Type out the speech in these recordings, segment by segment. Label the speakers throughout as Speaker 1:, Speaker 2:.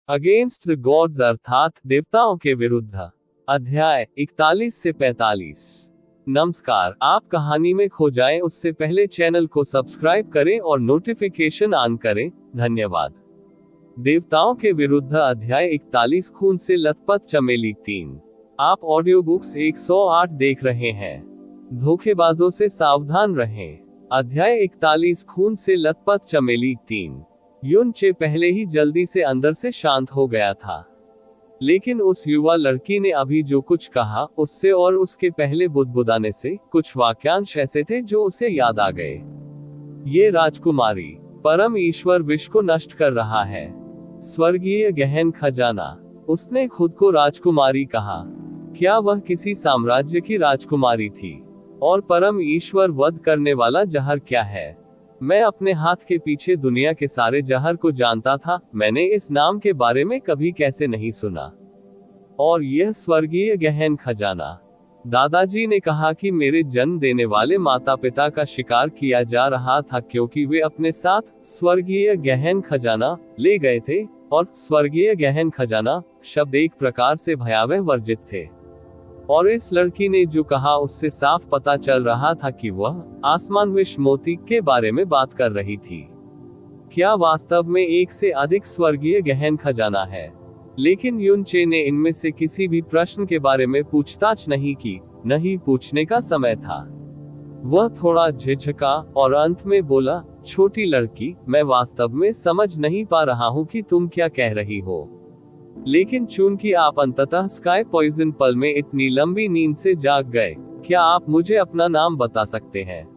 Speaker 1: Against the gods अर्थात देवताओं के विरुद्ध। अध्याय 41 से 45। नमस्कार, आप कहानी में खो जाएं उससे पहले चैनल को सब्सक्राइब करें और नोटिफिकेशन ऑन करें। धन्यवाद। देवताओं के विरुद्ध अध्याय 41, खून से लथपथ चमेली 3। आप ऑडियो बुक्स 108 देख रहे हैं। धोखेबाजों से सावधान रहें। अध्याय 41, खून से लथपथ चमेली 3। युन चे पहले ही जल्दी से अंदर से शांत हो गया था, लेकिन उस युवा लड़की ने अभी जो कुछ कहा उससे और उसके पहले बुदबुदाने से कुछ वाक्यांश ऐसे थे जो उसे याद आ गए। ये राजकुमारी, परम ईश्वर विश्व को नष्ट कर रहा है। स्वर्गीय गहन खजाना। उसने खुद को राजकुमारी कहा। क्या वह किसी साम्राज्य की राजकुमारी थी? और परम ईश्वर वध करने वाला जहर क्या है? मैं अपने हाथ के पीछे दुनिया के सारे जहर को जानता था, मैंने इस नाम के बारे में कभी कैसे नहीं सुना। और यह स्वर्गीय गहन खजाना। दादाजी ने कहा कि मेरे जन्म देने वाले माता पिता का शिकार किया जा रहा था क्योंकि वे अपने साथ स्वर्गीय गहन खजाना ले गए थे, और स्वर्गीय गहन खजाना शब्द एक प्रकार से भयावह वर्जित थे। और इस लड़की ने जो कहा उससे साफ पता चल रहा था कि वह आसमान विष मोती के बारे में बात कर रही थी। क्या वास्तव में एक से अधिक स्वर्गीय गहन खजाना है? लेकिन युन चे ने इनमें से किसी भी प्रश्न के बारे में पूछताछ नहीं की, नहीं पूछने का समय था। वह थोड़ा झिझका और अंत में बोला, छोटी लड़की, मैं वास्तव में समझ नहीं पा रहा हूँ कि तुम क्या कह रही हो। लेकिन चूंकि आप अंततः स्काई पॉइजन पल में इतनी लंबी नींद से जाग गए, क्या आप मुझे अपना नाम बता सकते हैं?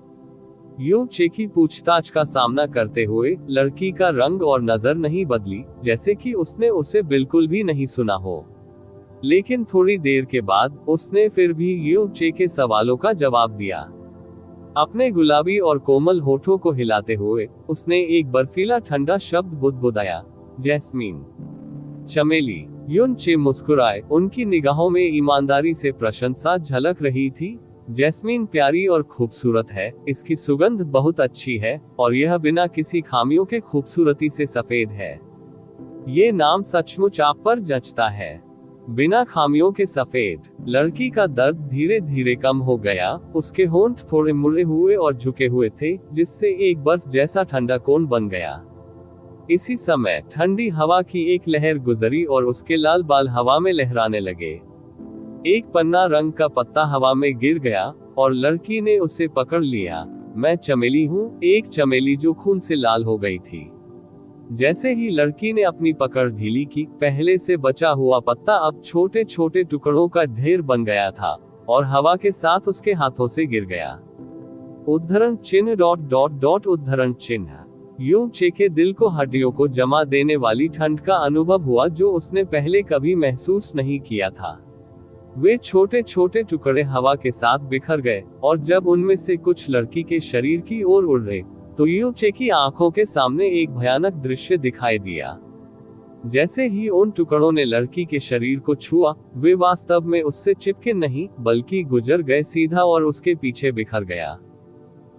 Speaker 1: यू चे की पूछताछ का सामना करते हुए लड़की का रंग और नजर नहीं बदली, जैसे कि उसने उसे बिल्कुल भी नहीं सुना हो। लेकिन थोड़ी देर के बाद उसने फिर भी यू चे के सवालों का जवाब दिया। अपने गुलाबी और कोमल होठों को हिलाते हुए उसने एक बर्फीला ठंडा शब्द बुदबुदाया, जैस्मीन। चमेली। युन चे मुस्कुराए, उनकी निगाहों में ईमानदारी से प्रशंसा झलक रही थी। जैस्मीन प्यारी और खूबसूरत है, इसकी सुगंध बहुत अच्छी है, और यह बिना किसी खामियों के खूबसूरती से सफेद है। ये नाम सचमुच आप पर जचता है। बिना खामियों के सफेद। लड़की का दर्द धीरे धीरे कम हो गया, उसके होंठ थोड़े मुड़े हुए और झुके हुए थे, जिससे एक बर्फ जैसा ठंडा कोन बन गया। इसी समय ठंडी हवा की एक लहर गुजरी और उसके लाल बाल हवा में लहराने लगे। एक पन्ना रंग का पत्ता हवा में गिर गया और लड़की ने उसे पकड़ लिया। मैं चमेली हूँ, एक चमेली जो खून से लाल हो गई थी। जैसे ही लड़की ने अपनी पकड़ ढीली की, पहले से बचा हुआ पत्ता अब छोटे छोटे टुकड़ों का ढेर बन गया था और हवा के साथ उसके हाथों से गिर गया। उद्धरण चिन्ह ... उद्धरण चिन्ह। यू चे के दिल को हड्डियों को जमा देने वाली ठंड का अनुभव हुआ जो उसने पहले कभी महसूस नहीं किया था। वे छोटे छोटे टुकड़े हवा के साथ बिखर गए, और जब उनमें से कुछ लड़की के शरीर की ओर उड़ रहे, तो यू चे की आंखों के सामने एक भयानक दृश्य दिखाई दिया। जैसे ही उन टुकड़ों ने लड़की के शरीर को छुआ, वे वास्तव में उससे चिपके नहीं, बल्कि गुजर गए सीधा और उसके पीछे बिखर गया।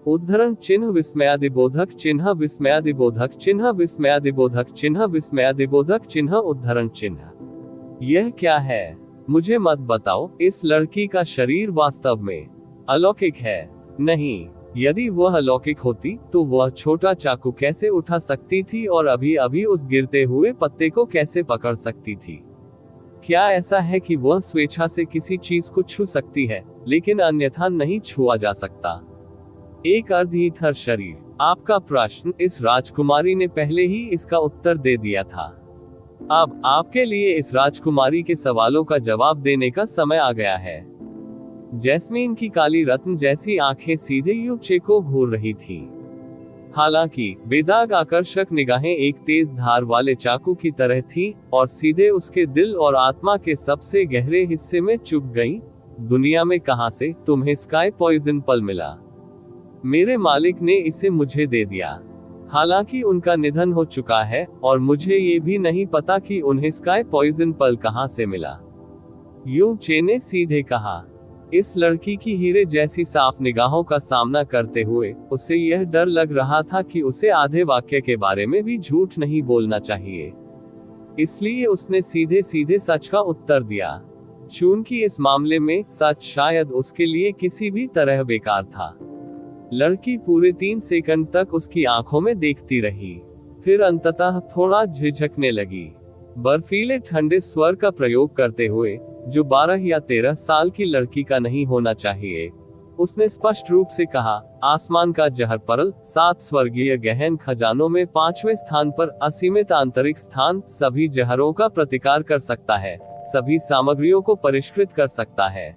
Speaker 1: उद्धरण चिन्ह विस्मयादिबोधक चिन्ह विस्मयादिबोधक चिन्ह विस्मयादिबोधक चिन्ह विस्मयादिबोधक चिन्ह उद्धरण चिन्ह। यह क्या है? मुझे मत बताओ। इस लड़की का शरीर वास्तव में अलौकिक है? नहीं। यदि वह अलौकिक होती तो वह छोटा चाकू कैसे उठा सकती थी और अभी अभी उस गिरते हुए पत्ते को कैसे पकड़ सकती थी? क्या ऐसा है कि वह स्वेच्छा से किसी चीज को छू सकती है, लेकिन अन्यथा नहीं छुआ जा सकता? एक अर्धईथर शरीर। आपका प्रश्न, इस राजकुमारी ने पहले ही इसका उत्तर दे दिया था। अब आपके लिए इस राजकुमारी के सवालों का जवाब देने का समय आ गया है। जैस्मीन की काली रत्न जैसी आंखें सीधे यू चे को घूर रही थी। हालांकि बेदाग आकर्षक निगाहें एक तेज धार वाले चाकू की तरह थी और सीधे उसके दिल और आत्मा के सबसे गहरे हिस्से में चुभ गईं। दुनिया में कहां से तुम्हें स्काई पॉइजन पल मिला? मेरे मालिक ने इसे मुझे दे दिया। हालांकि उनका निधन हो चुका है और मुझे ये भी नहीं पता कि उन्हें स्काई पॉइजन पल कहां से मिला। यू चे ने सीधे कहा। इस लड़की की हीरे जैसी साफ निगाहों का सामना करते हुए उसे यह डर लग रहा था कि उसे आधे वाक्य के बारे में भी झूठ नहीं बोलना चाहिए। इसलिए उसने सीधे सीधे सच का उत्तर दिया। चूंकि इस मामले में सच शायद उसके लिए किसी भी तरह बेकार था। लड़की पूरे 3 सेकंड तक उसकी आंखों में देखती रही, फिर अंततः थोड़ा झिझकने लगी। बर्फीले ठंडे स्वर का प्रयोग करते हुए, जो 12 या 13 साल की लड़की का नहीं होना चाहिए, उसने स्पष्ट रूप से कहा, आसमान का जहर परल, 7 स्वर्गीय गहन खजानों में 5वें स्थान पर असीमित आंतरिक स्थान सभी जहरों का प्रतिकार कर सकता है, सभी सामग्रियों को परिष्कृत कर सकता है।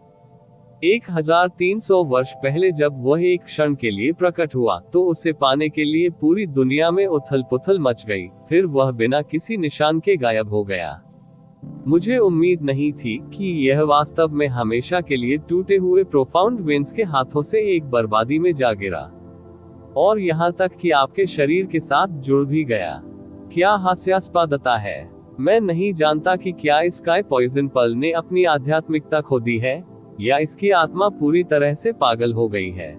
Speaker 1: 1300 वर्ष पहले जब वह एक क्षण के लिए प्रकट हुआ तो उसे पाने के लिए पूरी दुनिया में उथल पुथल मच गई, फिर वह बिना किसी निशान के गायब हो गया। मुझे उम्मीद नहीं थी कि यह वास्तव में हमेशा के लिए टूटे हुए प्रोफाउंड विंड्स के हाथों से एक बर्बादी में जा गिरा, और यहाँ तक कि आपके शरीर के साथ जुड़ भी गया। क्या हास्यास्पदता है। मैं नहीं जानता कि क्या स्काई पॉइजन पल ने अपनी आध्यात्मिकता खो दी है, या इसकी आत्मा पूरी तरह से पागल हो गई है।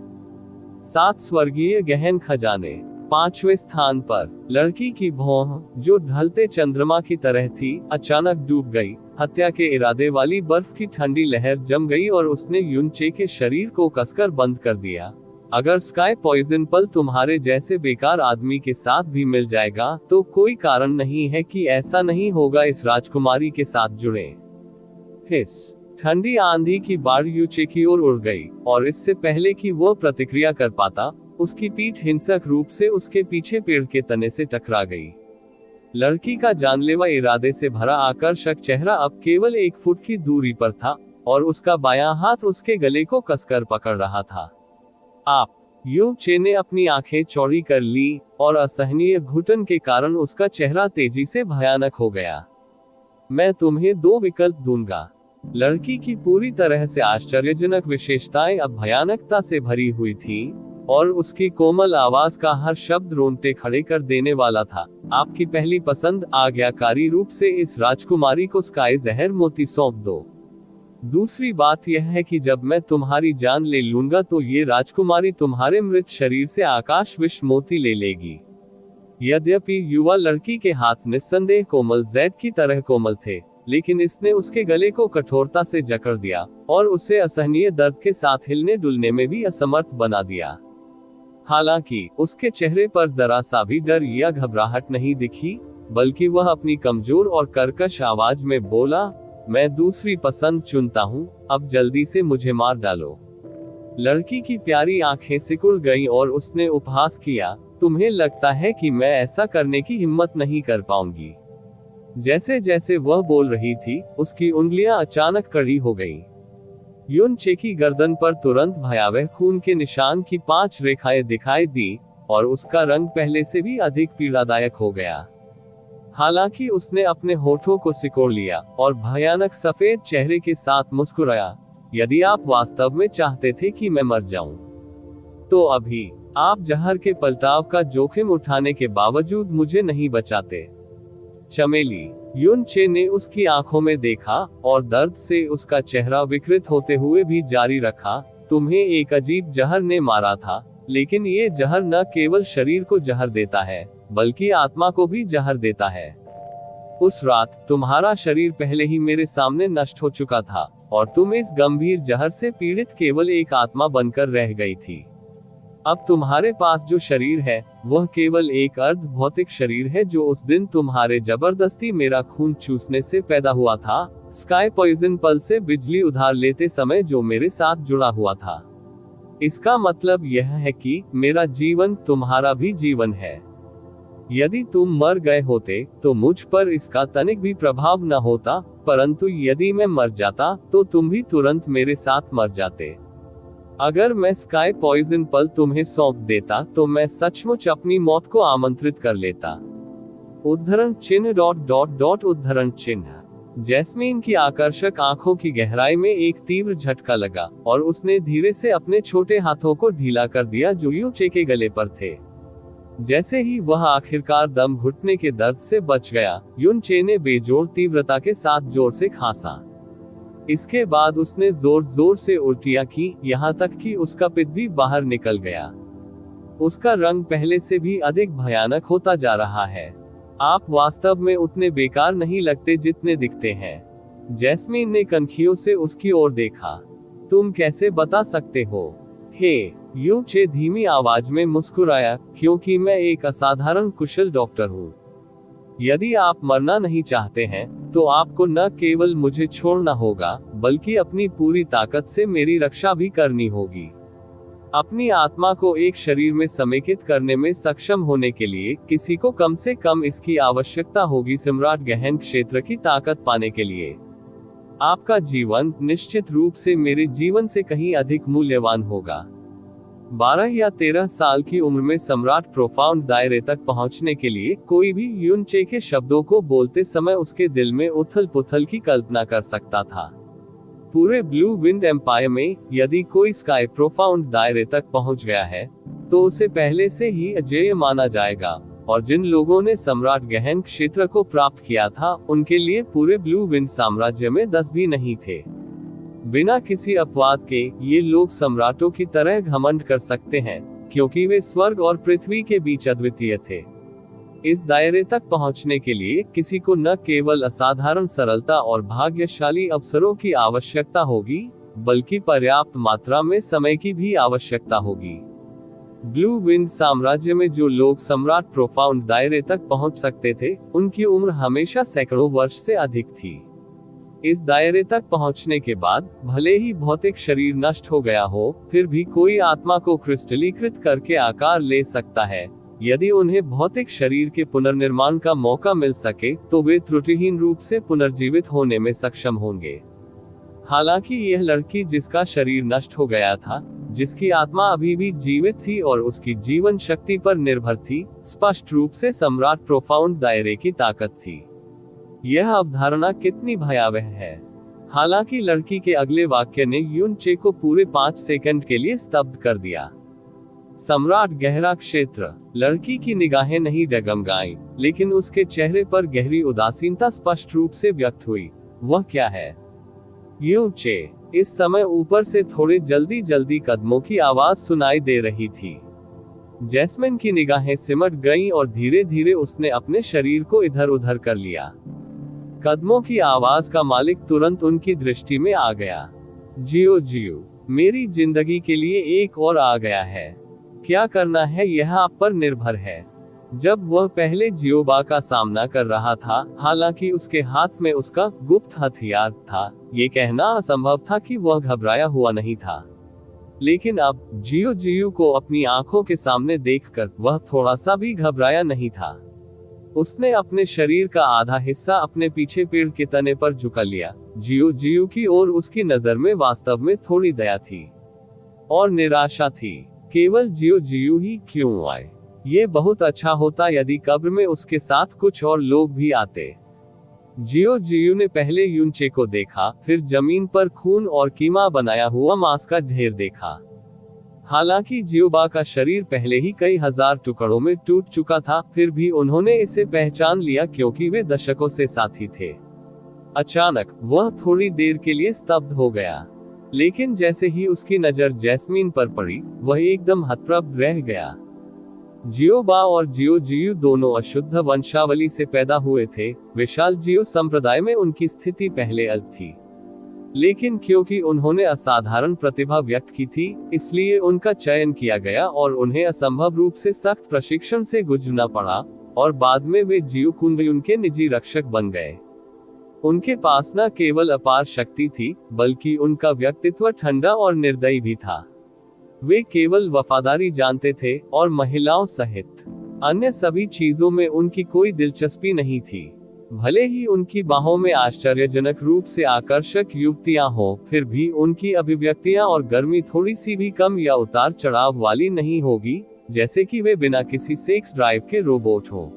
Speaker 1: 7 स्वर्गीय गहन खजाने, 5वें स्थान पर लड़की की भौं, जो ढलते चंद्रमा की तरह थी, अचानक डूब गई। हत्या के इरादे वाली बर्फ की ठंडी लहर जम गई और उसने युनचे के शरीर को कसकर बंद कर दिया। अगर स्काई पॉइजन पल तुम्हारे जैसे बेकार आदमी के साथ भी मिल जाएगा तो कोई कारण नहीं है कि ऐसा नहीं होगा इस राजकुमारी के साथ जुड़े। हिस ठंडी आंधी की बाढ़ यूचे की ओर उड़ गई, और इससे पहले कि वह प्रतिक्रिया कर पाता, उसकी पीठ हिंसक रूप से उसके पीछे पेड़ के तने से टकरा गई। लड़की का जानलेवा इरादे से भरा आकर्षक चेहरा अब केवल 1 फुट की दूरी पर था, और उसका बायां हाथ उसके गले को कसकर पकड़ रहा था। आप यू चे ने अपनी आंखें चौड़ी कर ली, और असहनीय घुटन के कारण उसका चेहरा तेजी से भयानक हो गया। मैं तुम्हें 2 विकल्प दूंगा। लड़की की पूरी तरह से आश्चर्यजनक विशेषताएं अब भयानकता से भरी हुई थी, और उसकी कोमल आवाज का हर शब्द रोंगटे खड़े कर देने वाला था। आपकी पहली पसंद, आज्ञाकारी रूप से इस राजकुमारी को स्काई जहर मोती सौंप दो। दूसरी बात यह है कि जब मैं तुम्हारी जान ले लूंगा तो ये राजकुमारी तुम्हारे मृत शरीर से आकाश विष मोती ले लेगी। यद्यपि युवा लड़की के हाथ निस्संदेह कोमल जैड की तरह कोमल थे, लेकिन इसने उसके गले को कठोरता से जकड़ दिया, और उसे असहनीय दर्द के साथ हिलने डुलने में भी असमर्थ बना दिया। हालांकि उसके चेहरे पर जरा सा भी डर या घबराहट नहीं दिखी, बल्कि वह अपनी कमजोर और कर्कश आवाज में बोला, मैं दूसरी पसंद चुनता हूँ, अब जल्दी से मुझे मार डालो। लड़की की प्यारी आंखें सिकुड़ गईं और उसने उपहास किया, तुम्हें लगता है कि मैं ऐसा करने की हिम्मत नहीं कर पाऊंगी। जैसे जैसे वह बोल रही थी, उसकी उंगलियां अचानक कड़ी हो गईं। युनचे की गर्दन पर तुरंत भयावह खून के निशान की 5 रेखाएं दिखाई दी, और उसका रंग पहले से भी अधिक पीड़ादायक हो गया। हालांकि उसने अपने होठों को सिकोड़ लिया, और भयानक सफेद चेहरे के साथ मुस्कुराया, यदि आप वास्तव में चाहते थे कि मैं मर जाऊं, तो अभी आप जहर के पलटाव का जोखिम उठाने के बावजूद मुझे नहीं बचाते। चमेली, युनचे ने उसकी आंखों में देखा, और दर्द से उसका चेहरा विकृत होते हुए भी जारी रखा, तुम्हें एक अजीब जहर ने मारा था, लेकिन ये जहर न केवल शरीर को जहर देता है, बल्कि आत्मा को भी जहर देता है। उस रात तुम्हारा शरीर पहले ही मेरे सामने नष्ट हो चुका था, और तुम इस गंभीर जहर से पीड़ित केवल एक आत्मा बनकर रह गई थी। अब तुम्हारे पास जो शरीर है, वह केवल एक अर्ध भौतिक शरीर है जो उस दिन तुम्हारे जबरदस्ती मेरा खून चूसने से पैदा हुआ था, स्काई पॉइजन पल से बिजली उधार लेते समय जो मेरे साथ जुड़ा हुआ था। इसका मतलब यह है कि मेरा जीवन तुम्हारा भी जीवन है। यदि तुम मर गए होते तो मुझ पर इसका तनिक भी प्रभाव न होता, परंतु यदि मैं मर जाता तो तुम भी तुरंत मेरे साथ मर जाते। अगर मैं स्काई पॉइजन पल तुम्हें सौंप देता तो मैं सचमुच अपनी मौत को आमंत्रित कर लेता। उद्धरण चिन्ह ... उद्धरण चिन्ह। जैस्मीन की आकर्षक आंखों की गहराई में एक तीव्र झटका लगा, और उसने धीरे से अपने छोटे हाथों को ढीला कर दिया जो युनचे के गले पर थे। जैसे ही वह आखिरकार दम घुटने के दर्द से बच गया, युनचे ने बेजोड़ तीव्रता के साथ जोर से खांसा। इसके बाद उसने जोर जोर से उल्टियां की, यहाँ तक कि उसका पित्त भी बाहर निकल गया। उसका रंग पहले से भी अधिक भयानक होता जा रहा है। आप वास्तव में उतने बेकार नहीं लगते जितने दिखते हैं। जैस्मीन ने कनखियों से उसकी ओर देखा। तुम कैसे बता सकते हो? हे, यू चे धीमी आवाज में मुस्कुराया, क्योंकि मैं एक असाधारण कुशल डॉक्टर हूँ। यदि आप मरना नहीं चाहते हैं, तो आपको न केवल मुझे छोड़ना होगा, बल्कि अपनी पूरी ताकत से मेरी रक्षा भी करनी होगी। अपनी आत्मा को एक शरीर में समेकित करने में सक्षम होने के लिए किसी को कम से कम इसकी आवश्यकता होगी सम्राट गहन क्षेत्र की ताकत पाने के लिए। आपका जीवन निश्चित रूप से मेरे जीवन से कहीं अधिक मूल्यवान होगा। 12 या 13 साल की उम्र में सम्राट प्रोफाउंड दायरे तक पहुंचने के लिए कोई भी यून चे के शब्दों को बोलते समय उसके दिल में उथल पुथल की कल्पना कर सकता था। पूरे ब्लू विंड एम्पायर में यदि कोई स्काई प्रोफाउंड दायरे तक पहुंच गया है, तो उसे पहले से ही अजेय माना जाएगा, और जिन लोगों ने सम्राट गहन क्षेत्र को प्राप्त किया था, उनके लिए पूरे ब्लू विंड साम्राज्य में 10 भी नहीं थे। बिना किसी अपवाद के ये लोग सम्राटों की तरह घमंड कर सकते हैं, क्योंकि वे स्वर्ग और पृथ्वी के बीच अद्वितीय थे। इस दायरे तक पहुंचने के लिए किसी को न केवल असाधारण सरलता और भाग्यशाली अवसरों की आवश्यकता होगी, बल्कि पर्याप्त मात्रा में समय की भी आवश्यकता होगी। ब्लू विंड साम्राज्य में जो लोग सम्राट प्रोफाउंड दायरे तक पहुंच सकते थे, उनकी उम्र हमेशा सैकड़ों वर्ष से अधिक थी। इस दायरे तक पहुंचने के बाद भले ही भौतिक शरीर नष्ट हो गया हो, फिर भी कोई आत्मा को क्रिस्टलीकृत करके आकार ले सकता है। यदि उन्हें भौतिक शरीर के पुनर्निर्माण का मौका मिल सके, तो वे त्रुटिहीन रूप से पुनर्जीवित होने में सक्षम होंगे। हालांकि यह लड़की जिसका शरीर नष्ट हो गया था, जिसकी आत्मा अभी भी जीवित थी और उसकी जीवन शक्ति पर निर्भर थी, स्पष्ट रूप से सम्राट प्रोफाउंड दायरे की ताकत थी। यह अवधारणा कितनी भयावह है। हालांकि लड़की के अगले वाक्य ने यून चे को पूरे 5 सेकंड के लिए स्तब्ध कर दिया। सम्राट गहरा क्षेत्र। लड़की की निगाहें नहीं डगमगाईं, लेकिन उसके चेहरे पर गहरी उदासीनता स्पष्ट रूप से व्यक्त हुई। वह क्या है? यून चे। इस समय ऊपर से थोड़े जल्दी जल्दी कदमों की आवाज सुनाई दे रही थी। जैस्मिन की निगाहें सिमट गईं और धीरे धीरे उसने अपने शरीर को इधर उधर कर लिया। कदमों की आवाज का मालिक तुरंत उनकी दृष्टि में आ गया। जियो जियो, मेरी जिंदगी के लिए एक और आ गया है। क्या करना है यह आप पर निर्भर है। जब वह पहले जियोबा का सामना कर रहा था, हालांकि उसके हाथ में उसका गुप्त हथियार था, ये कहना असंभव था कि वह घबराया हुआ नहीं था। लेकिन अब जियो जियो को अपनी आंखों के सामने देखकर वह थोड़ा सा भी घबराया नहीं था। उसने अपने शरीर का आधा हिस्सा अपने पीछे पेड़ के तने पर झुका लिया। जियो जियो की ओर उसकी नजर में वास्तव में थोड़ी दया थी और निराशा थी। केवल जियो जियो ही क्यों आए? ये बहुत अच्छा होता यदि कब्र में उसके साथ कुछ और लोग भी आते। जियो जियो ने पहले यून चे को देखा, फिर जमीन पर खून और कीमा बनाया हुआ मांस का ढेर देखा। हालांकि जियोबा का शरीर पहले ही कई हजार टुकड़ों में टूट चुका था, फिर भी उन्होंने इसे पहचान लिया क्योंकि वे दशकों से साथी थे। अचानक वह थोड़ी देर के लिए स्तब्ध हो गया, लेकिन जैसे ही उसकी नजर जैस्मीन पर पड़ी, वह एकदम हतप्रभ रह गया। जियोबा और जियो जियो दोनों अशुद्ध वंशावली से पैदा हुए थे। विशाल जियो संप्रदाय में उनकी स्थिति पहले अलग थी, लेकिन क्योंकि उन्होंने असाधारण प्रतिभा व्यक्त की थी, इसलिए उनका चयन किया गया और उन्हें असंभव रूप से सख्त प्रशिक्षण से गुजरना पड़ा, और बाद में वे जियो कुंगयुन के निजी रक्षक बन गए। उनके पास न केवल अपार शक्ति थी, बल्कि उनका व्यक्तित्व ठंडा और निर्दयी भी था। वे केवल वफादारी जानते थे और महिलाओं सहित अन्य सभी चीजों में उनकी कोई दिलचस्पी नहीं थी। भले ही उनकी बाहों में आश्चर्यजनक रूप से आकर्षक युवतियां हों, फिर भी उनकी अभिव्यक्तियां और गर्मी थोड़ी सी भी कम या उतार चढ़ाव वाली नहीं होगी, जैसे कि वे बिना किसी सेक्स ड्राइव के रोबोट हों।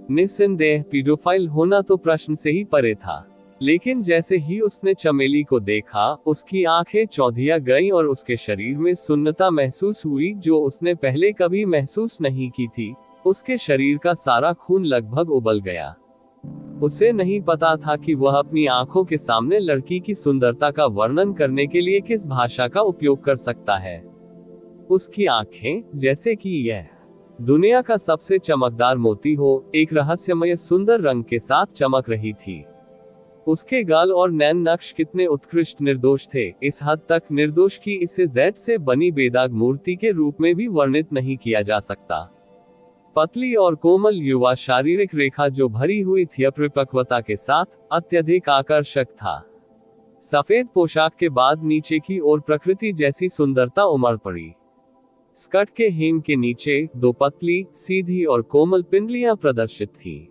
Speaker 1: निस्संदेह पीडोफाइल होना तो प्रश्न से ही परे था, लेकिन जैसे ही उसने चमेली को देखा, उसकी आंखें चौंधिया गईं और उसके शरीर में सुन्नता महसूस हुई जो उसने पहले कभी महसूस नहीं की थी। उसके शरीर का सारा खून लगभग उबल गया। उसे नहीं पता था कि वह अपनी आंखों के सामने लड़की की सुंदरता का वर्णन करने के लिए किस भाषा का उपयोग कर सकता है। उसकी आंखें, जैसे कि यह दुनिया का सबसे चमकदार मोती हो, एक रहस्यमय सुंदर रंग के साथ चमक रही थी। उसके गाल और नैन नक्श कितने उत्कृष्ट निर्दोष थे, इस हद तक निर्दोष कि इसे जेड से बनी बेदाग मूर्ति के रूप में भी वर्णित नहीं किया जा सकता। पतली और कोमल युवा शारीरिक रेखा जो भरी हुई थी अपरिपक्वता के साथ, अत्यधिक आकर्षक था। सफेद पोशाक के बाद नीचे की ओर प्रकृति जैसी सुंदरता उमड़ पड़ी। स्कर्ट के हेम के नीचे 2 पतली, सीधी और कोमल पिंडलियां प्रदर्शित थीं।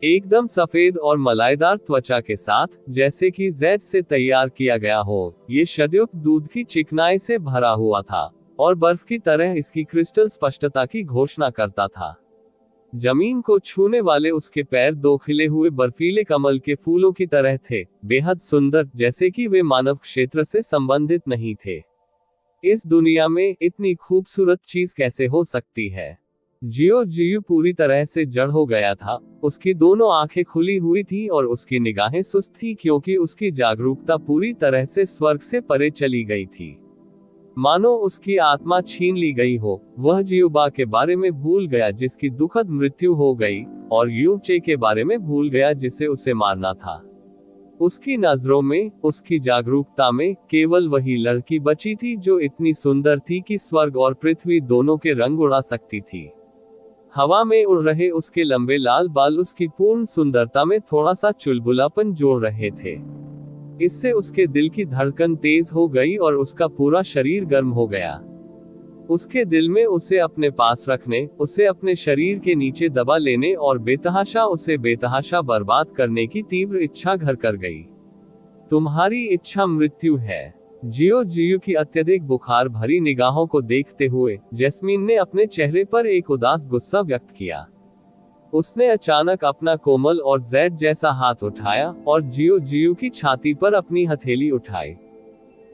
Speaker 1: एकदम सफेद और मलाईदार त्वचा के साथ, जैसे कि जेड से तैयार किया गया हो, ये सदयुक्त दूध की चिकनाई से भरा हुआ था और बर्फ की तरह इसकी क्रिस्टल स्पष्टता की घोषणा करता था। जमीन को छूने वाले उसके पैर 2 खिले हुए बर्फीले कमल के फूलों की तरह थे, बेहद सुंदर, जैसे कि वे मानव क्षेत्र से संबंधित नहीं थे। इस दुनिया में इतनी खूबसूरत चीज कैसे हो सकती है? जियो पूरी तरह से जड़ हो गया था। उसकी दोनों आंखें खुली हुई थी और उसकी निगाहें सुस्त थी, क्योंकि उसकी जागरूकता पूरी तरह से स्वर्ग से परे चली गई थी। मानो उसकी आत्मा छीन ली गई हो। वह जियोबा के बारे में भूल गया जिसकी दुखद मृत्यु हो गई, और यूचे के बारे में भूल गया जिसे उसे मारना था। उसकी नजरों में, उसकी जागरूकता में, केवल वही लड़की बची थी जो इतनी सुंदर थी कि स्वर्ग और पृथ्वी दोनों के रंग उड़ा सकती थी। हवा में उड़ रहे उसके लंबे लाल बाल उसकी पूर्ण सुंदरता में थोड़ा सा चुलबुलापन जोड़ रहे थे। इससे उसके दिल की धड़कन तेज हो गई और उसका पूरा शरीर गर्म हो गया। उसके दिल में उसे अपने पास रखने, उसे अपने शरीर के नीचे दबा लेने और उसे बेतहाशा बर्बाद करने की तीव्र इच्छा घर कर गई। तुम्हारी इच्छा मृत्यु है। जियो की अत्यधिक बुखार भरी निगाहों को देखते हुए जैस्मीन ने अपने चेहरे पर एक उदास गुस्सा व्यक्त किया। उसने अचानक अपना कोमल और जेड जैसा हाथ उठाया और जियो की छाती पर अपनी हथेली उठाई।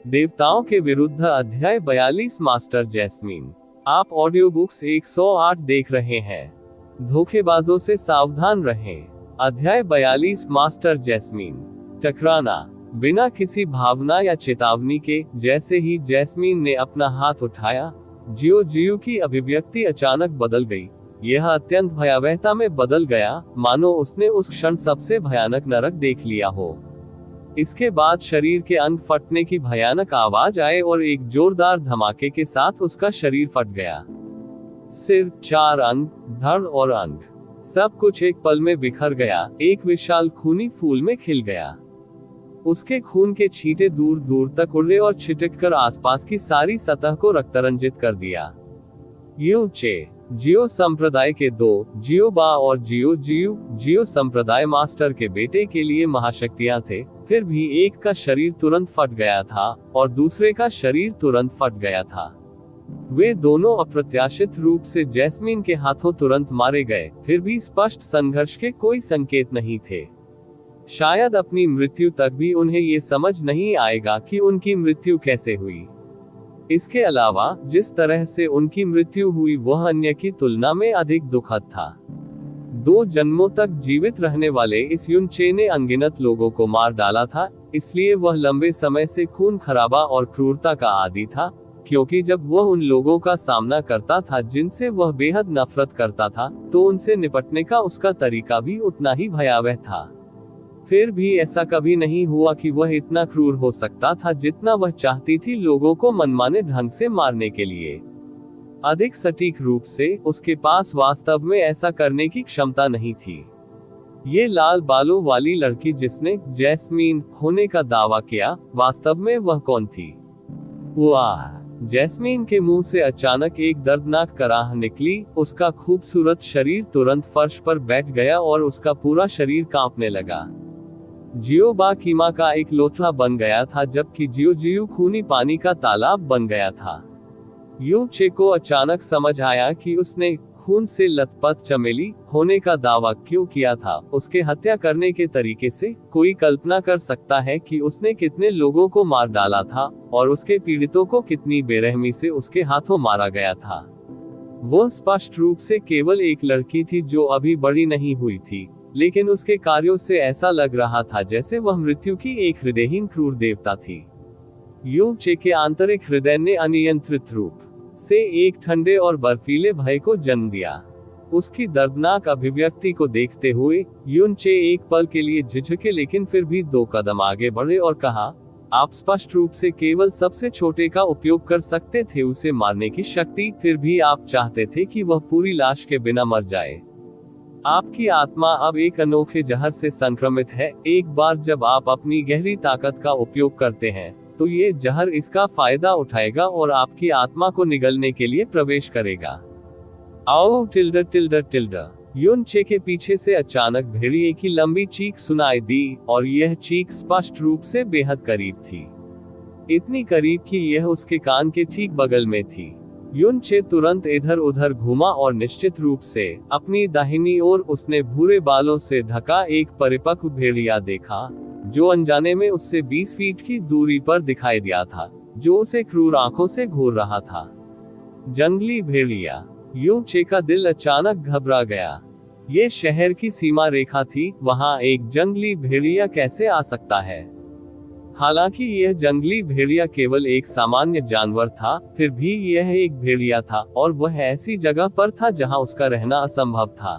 Speaker 1: देवताओं के विरुद्ध अध्याय 42 मास्टर जैस्मीन। आप ऑडियो बुक्स 108 देख रहे हैं। धोखेबाजों से सावधान रहें। अध्याय 42 मास्टर जैस्मीन। टकराना। बिना किसी भावना या चेतावनी के, जैसे ही जैस्मीन ने अपना हाथ उठाया, जियो की अभिव्यक्ति अचानक बदल गई। यह अत्यंत भयावहता में बदल गया, मानो उसने उस क्षण सबसे भयानक नरक देख लिया हो। इसके बाद शरीर के अंग फटने की भयानक आवाज आए और एक जोरदार धमाके के साथ उसका शरीर फट गया। सिर, 4 अंग, धड़ और अंग, सब कुछ एक पल में बिखर गया, एक विशाल खूनी फूल में खिल गया। उसके खून के छींटे दूर दूर तक उड़े और छिटककर आसपास की सारी सतह को रक्तरंजित कर दिया। जियो संप्रदाय के 2, जियोबा और जियो संप्रदाय मास्टर के बेटे के लिए महाशक्तियां थे, फिर भी एक का शरीर तुरंत फट गया था और दूसरे का शरीर तुरंत फट गया था। वे दोनों अप्रत्याशित रूप से जैस्मीन के हाथों तुरंत मारे गए, फिर भी स्पष्ट संघर्ष के कोई संकेत नहीं थे। शायद अपनी मृत्यु तक भी उन्हें ये समझ नहीं आएगा कि उनकी मृत्यु कैसे हुई। इसके अलावा जिस तरह से उनकी मृत्यु हुई वह अन्य की तुलना में अधिक दुखद था। 2 जन्मों तक जीवित रहने वाले इस युनचे ने अनगिनत लोगों को मार डाला था, इसलिए वह लंबे समय से खून खराबा और क्रूरता का आदी था, क्योंकि जब वह उन लोगों का सामना करता था जिनसे वह बेहद नफरत करता था, तो उनसे निपटने का उसका तरीका भी उतना ही भयावह था। फिर भी ऐसा कभी नहीं हुआ कि वह इतना क्रूर हो सकता था जितना वह चाहती थी लोगों को मनमाने ढंग से मारने के लिए। अधिक सटीक रूप से, उसके पास वास्तव में ऐसा करने की क्षमता नहीं थी। ये लाल बालों वाली लड़की जिसने जैस्मीन होने का दावा किया, वास्तव में वह कौन थी? वाह! जैस्मीन के मुंह से अचानक एक दर्दनाक कराह निकली। उसका खूबसूरत शरीर तुरंत फर्श पर बैठ गया और उसका पूरा शरीर कांपने लगा। जियोबा कीमा का एक लोथड़ा बन गया था, जबकि जियो खूनी पानी का तालाब बन गया था। यूचे को अचानक समझ आया कि उसने खून से लथपथ चमेली होने का दावा क्यों किया था। उसके हत्या करने के तरीके से कोई कल्पना कर सकता है कि उसने कितने लोगों को मार डाला था और उसके पीड़ितों को कितनी बेरहमी से उसके हाथों मारा गया था। वह स्पष्ट रूप से केवल एक लड़की थी जो अभी बड़ी नहीं हुई थी, लेकिन उसके कार्यों से ऐसा लग रहा था जैसे वह मृत्यु की एक हृदयहीन क्रूर देवता थी। यूचे के आंतरिक हृदय ने अनियंत्रित रूप से एक ठंडे और बर्फीले भय को जन्म दिया। उसकी दर्दनाक अभिव्यक्ति को देखते हुए युन चे एक पल के लिए झिझके, लेकिन फिर भी 2 कदम आगे बढ़े और कहा, आप स्पष्ट रूप से केवल सबसे छोटे का उपयोग कर सकते थे, उसे मारने की शक्ति, फिर भी आप चाहते थे कि वह पूरी लाश के बिना मर जाए। आपकी आत्मा अब एक अनोखे जहर से संक्रमित है। एक बार जब आप अपनी गहरी ताकत का उपयोग करते हैं, तो ये जहर इसका फायदा उठाएगा और आपकी आत्मा को निगलने के लिए प्रवेश करेगा। आओ टिल्डर टिल्डर टिल्डर। युन चे के पीछे से अचानक भेड़िए की लंबी चीख सुनाई दी, और यह चीख स्पष्ट रूप से बेहद करीब थी। इतनी करीब कि यह उसके कान के ठीक बगल में थी। युन चे तुरंत इधर उधर घूमा और निश्चित रूप से अपनी दाहिनी ओर उसने भूरे बालों से ढका एक परिपक्व भेड़िया देखा, जो अनजाने में उससे 20 फीट की दूरी पर दिखाई दिया था, जो उसे क्रूर आंखों से घूर रहा था। जंगली भेड़िया। युन चे का दिल अचानक घबरा गया। ये शहर की सीमा रेखा थी, वहां एक जंगली भेड़िया कैसे आ सकता है? हालांकि यह जंगली भेड़िया केवल एक सामान्य जानवर था, फिर भी यह एक भेड़िया था, और वह ऐसी जगह पर था जहां उसका रहना असंभव था।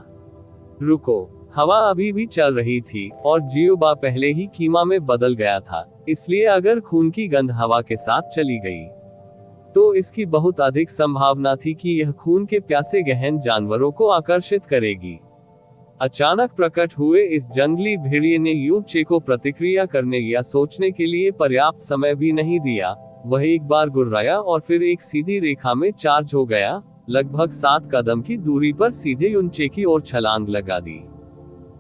Speaker 1: रुको। हवा अभी भी चल रही थी, और जियोबा पहले ही कीमा में बदल गया था, इसलिए अगर खून की गंध हवा के साथ चली गई, तो इसकी बहुत अधिक संभावना थी कि यह खून के प्यासे गहन जानवरों को आकर्षित करेगी। अचानक प्रकट हुए इस जंगली भेड़िए ने युन चे को प्रतिक्रिया करने या सोचने के लिए पर्याप्त समय भी नहीं दिया। वह एक बार गुर्राया और फिर एक सीधी रेखा में चार्ज हो गया, लगभग 7 कदम की दूरी पर सीधे युन चे की ओर छलांग लगा दी।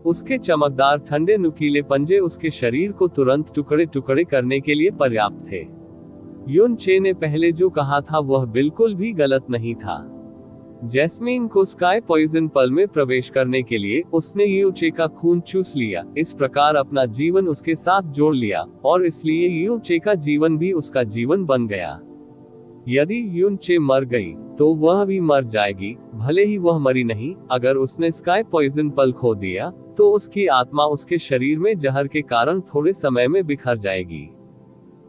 Speaker 1: उसके चमकदार ठंडे नुकीले पंजे उसके शरीर को तुरंत टुकड़े टुकड़े करने के लिए पर्याप्त थे। युन चे ने पहले जो कहा था वह बिल्कुल भी गलत नहीं था। जैस्मीन को स्काई पॉइजन पल में प्रवेश करने के लिए उसने युन चे का खून चूस लिया, इस प्रकार अपना जीवन उसके साथ जोड़ लिया, और इसलिए युन चे का जीवन भी उसका जीवन बन गया। यदि युन चे मर गई, तो वह भी मर जाएगी, भले ही वह मरी नहीं। अगर उसने स्काई पॉइजन पल खो दिया, तो उसकी आत्मा उसके शरीर में जहर के कारण थोड़े समय में बिखर जाएगी।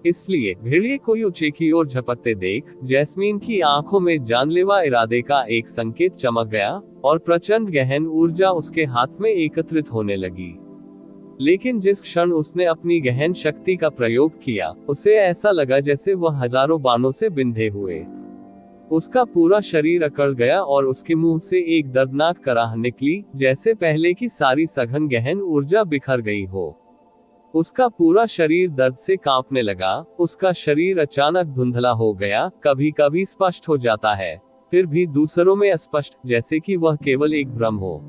Speaker 1: इसलिए भेड़िए को युन चे की ओर झपकते देख जैस्मीन की आंखों में जानलेवा इरादे का एक संकेत चमक गया, और प्रचंड गहन ऊर्जा उसके हाथ में एकत्रित होने लगी। लेकिन जिस क्षण उसने अपनी गहन शक्ति का प्रयोग किया, उसे ऐसा लगा जैसे वह हजारों बाणों से बिंधे हुए। उसका पूरा शरीर अकड़ गया और उसके मुंह से एक दर्दनाक कराह निकली, जैसे पहले की सारी सघन गहन ऊर्जा बिखर गई हो। उसका पूरा शरीर दर्द से कांपने लगा। उसका शरीर अचानक धुंधला हो गया, कभी कभी स्पष्ट हो जाता है, फिर भी दूसरों में अस्पष्ट, जैसे कि वह केवल एक भ्रम हो।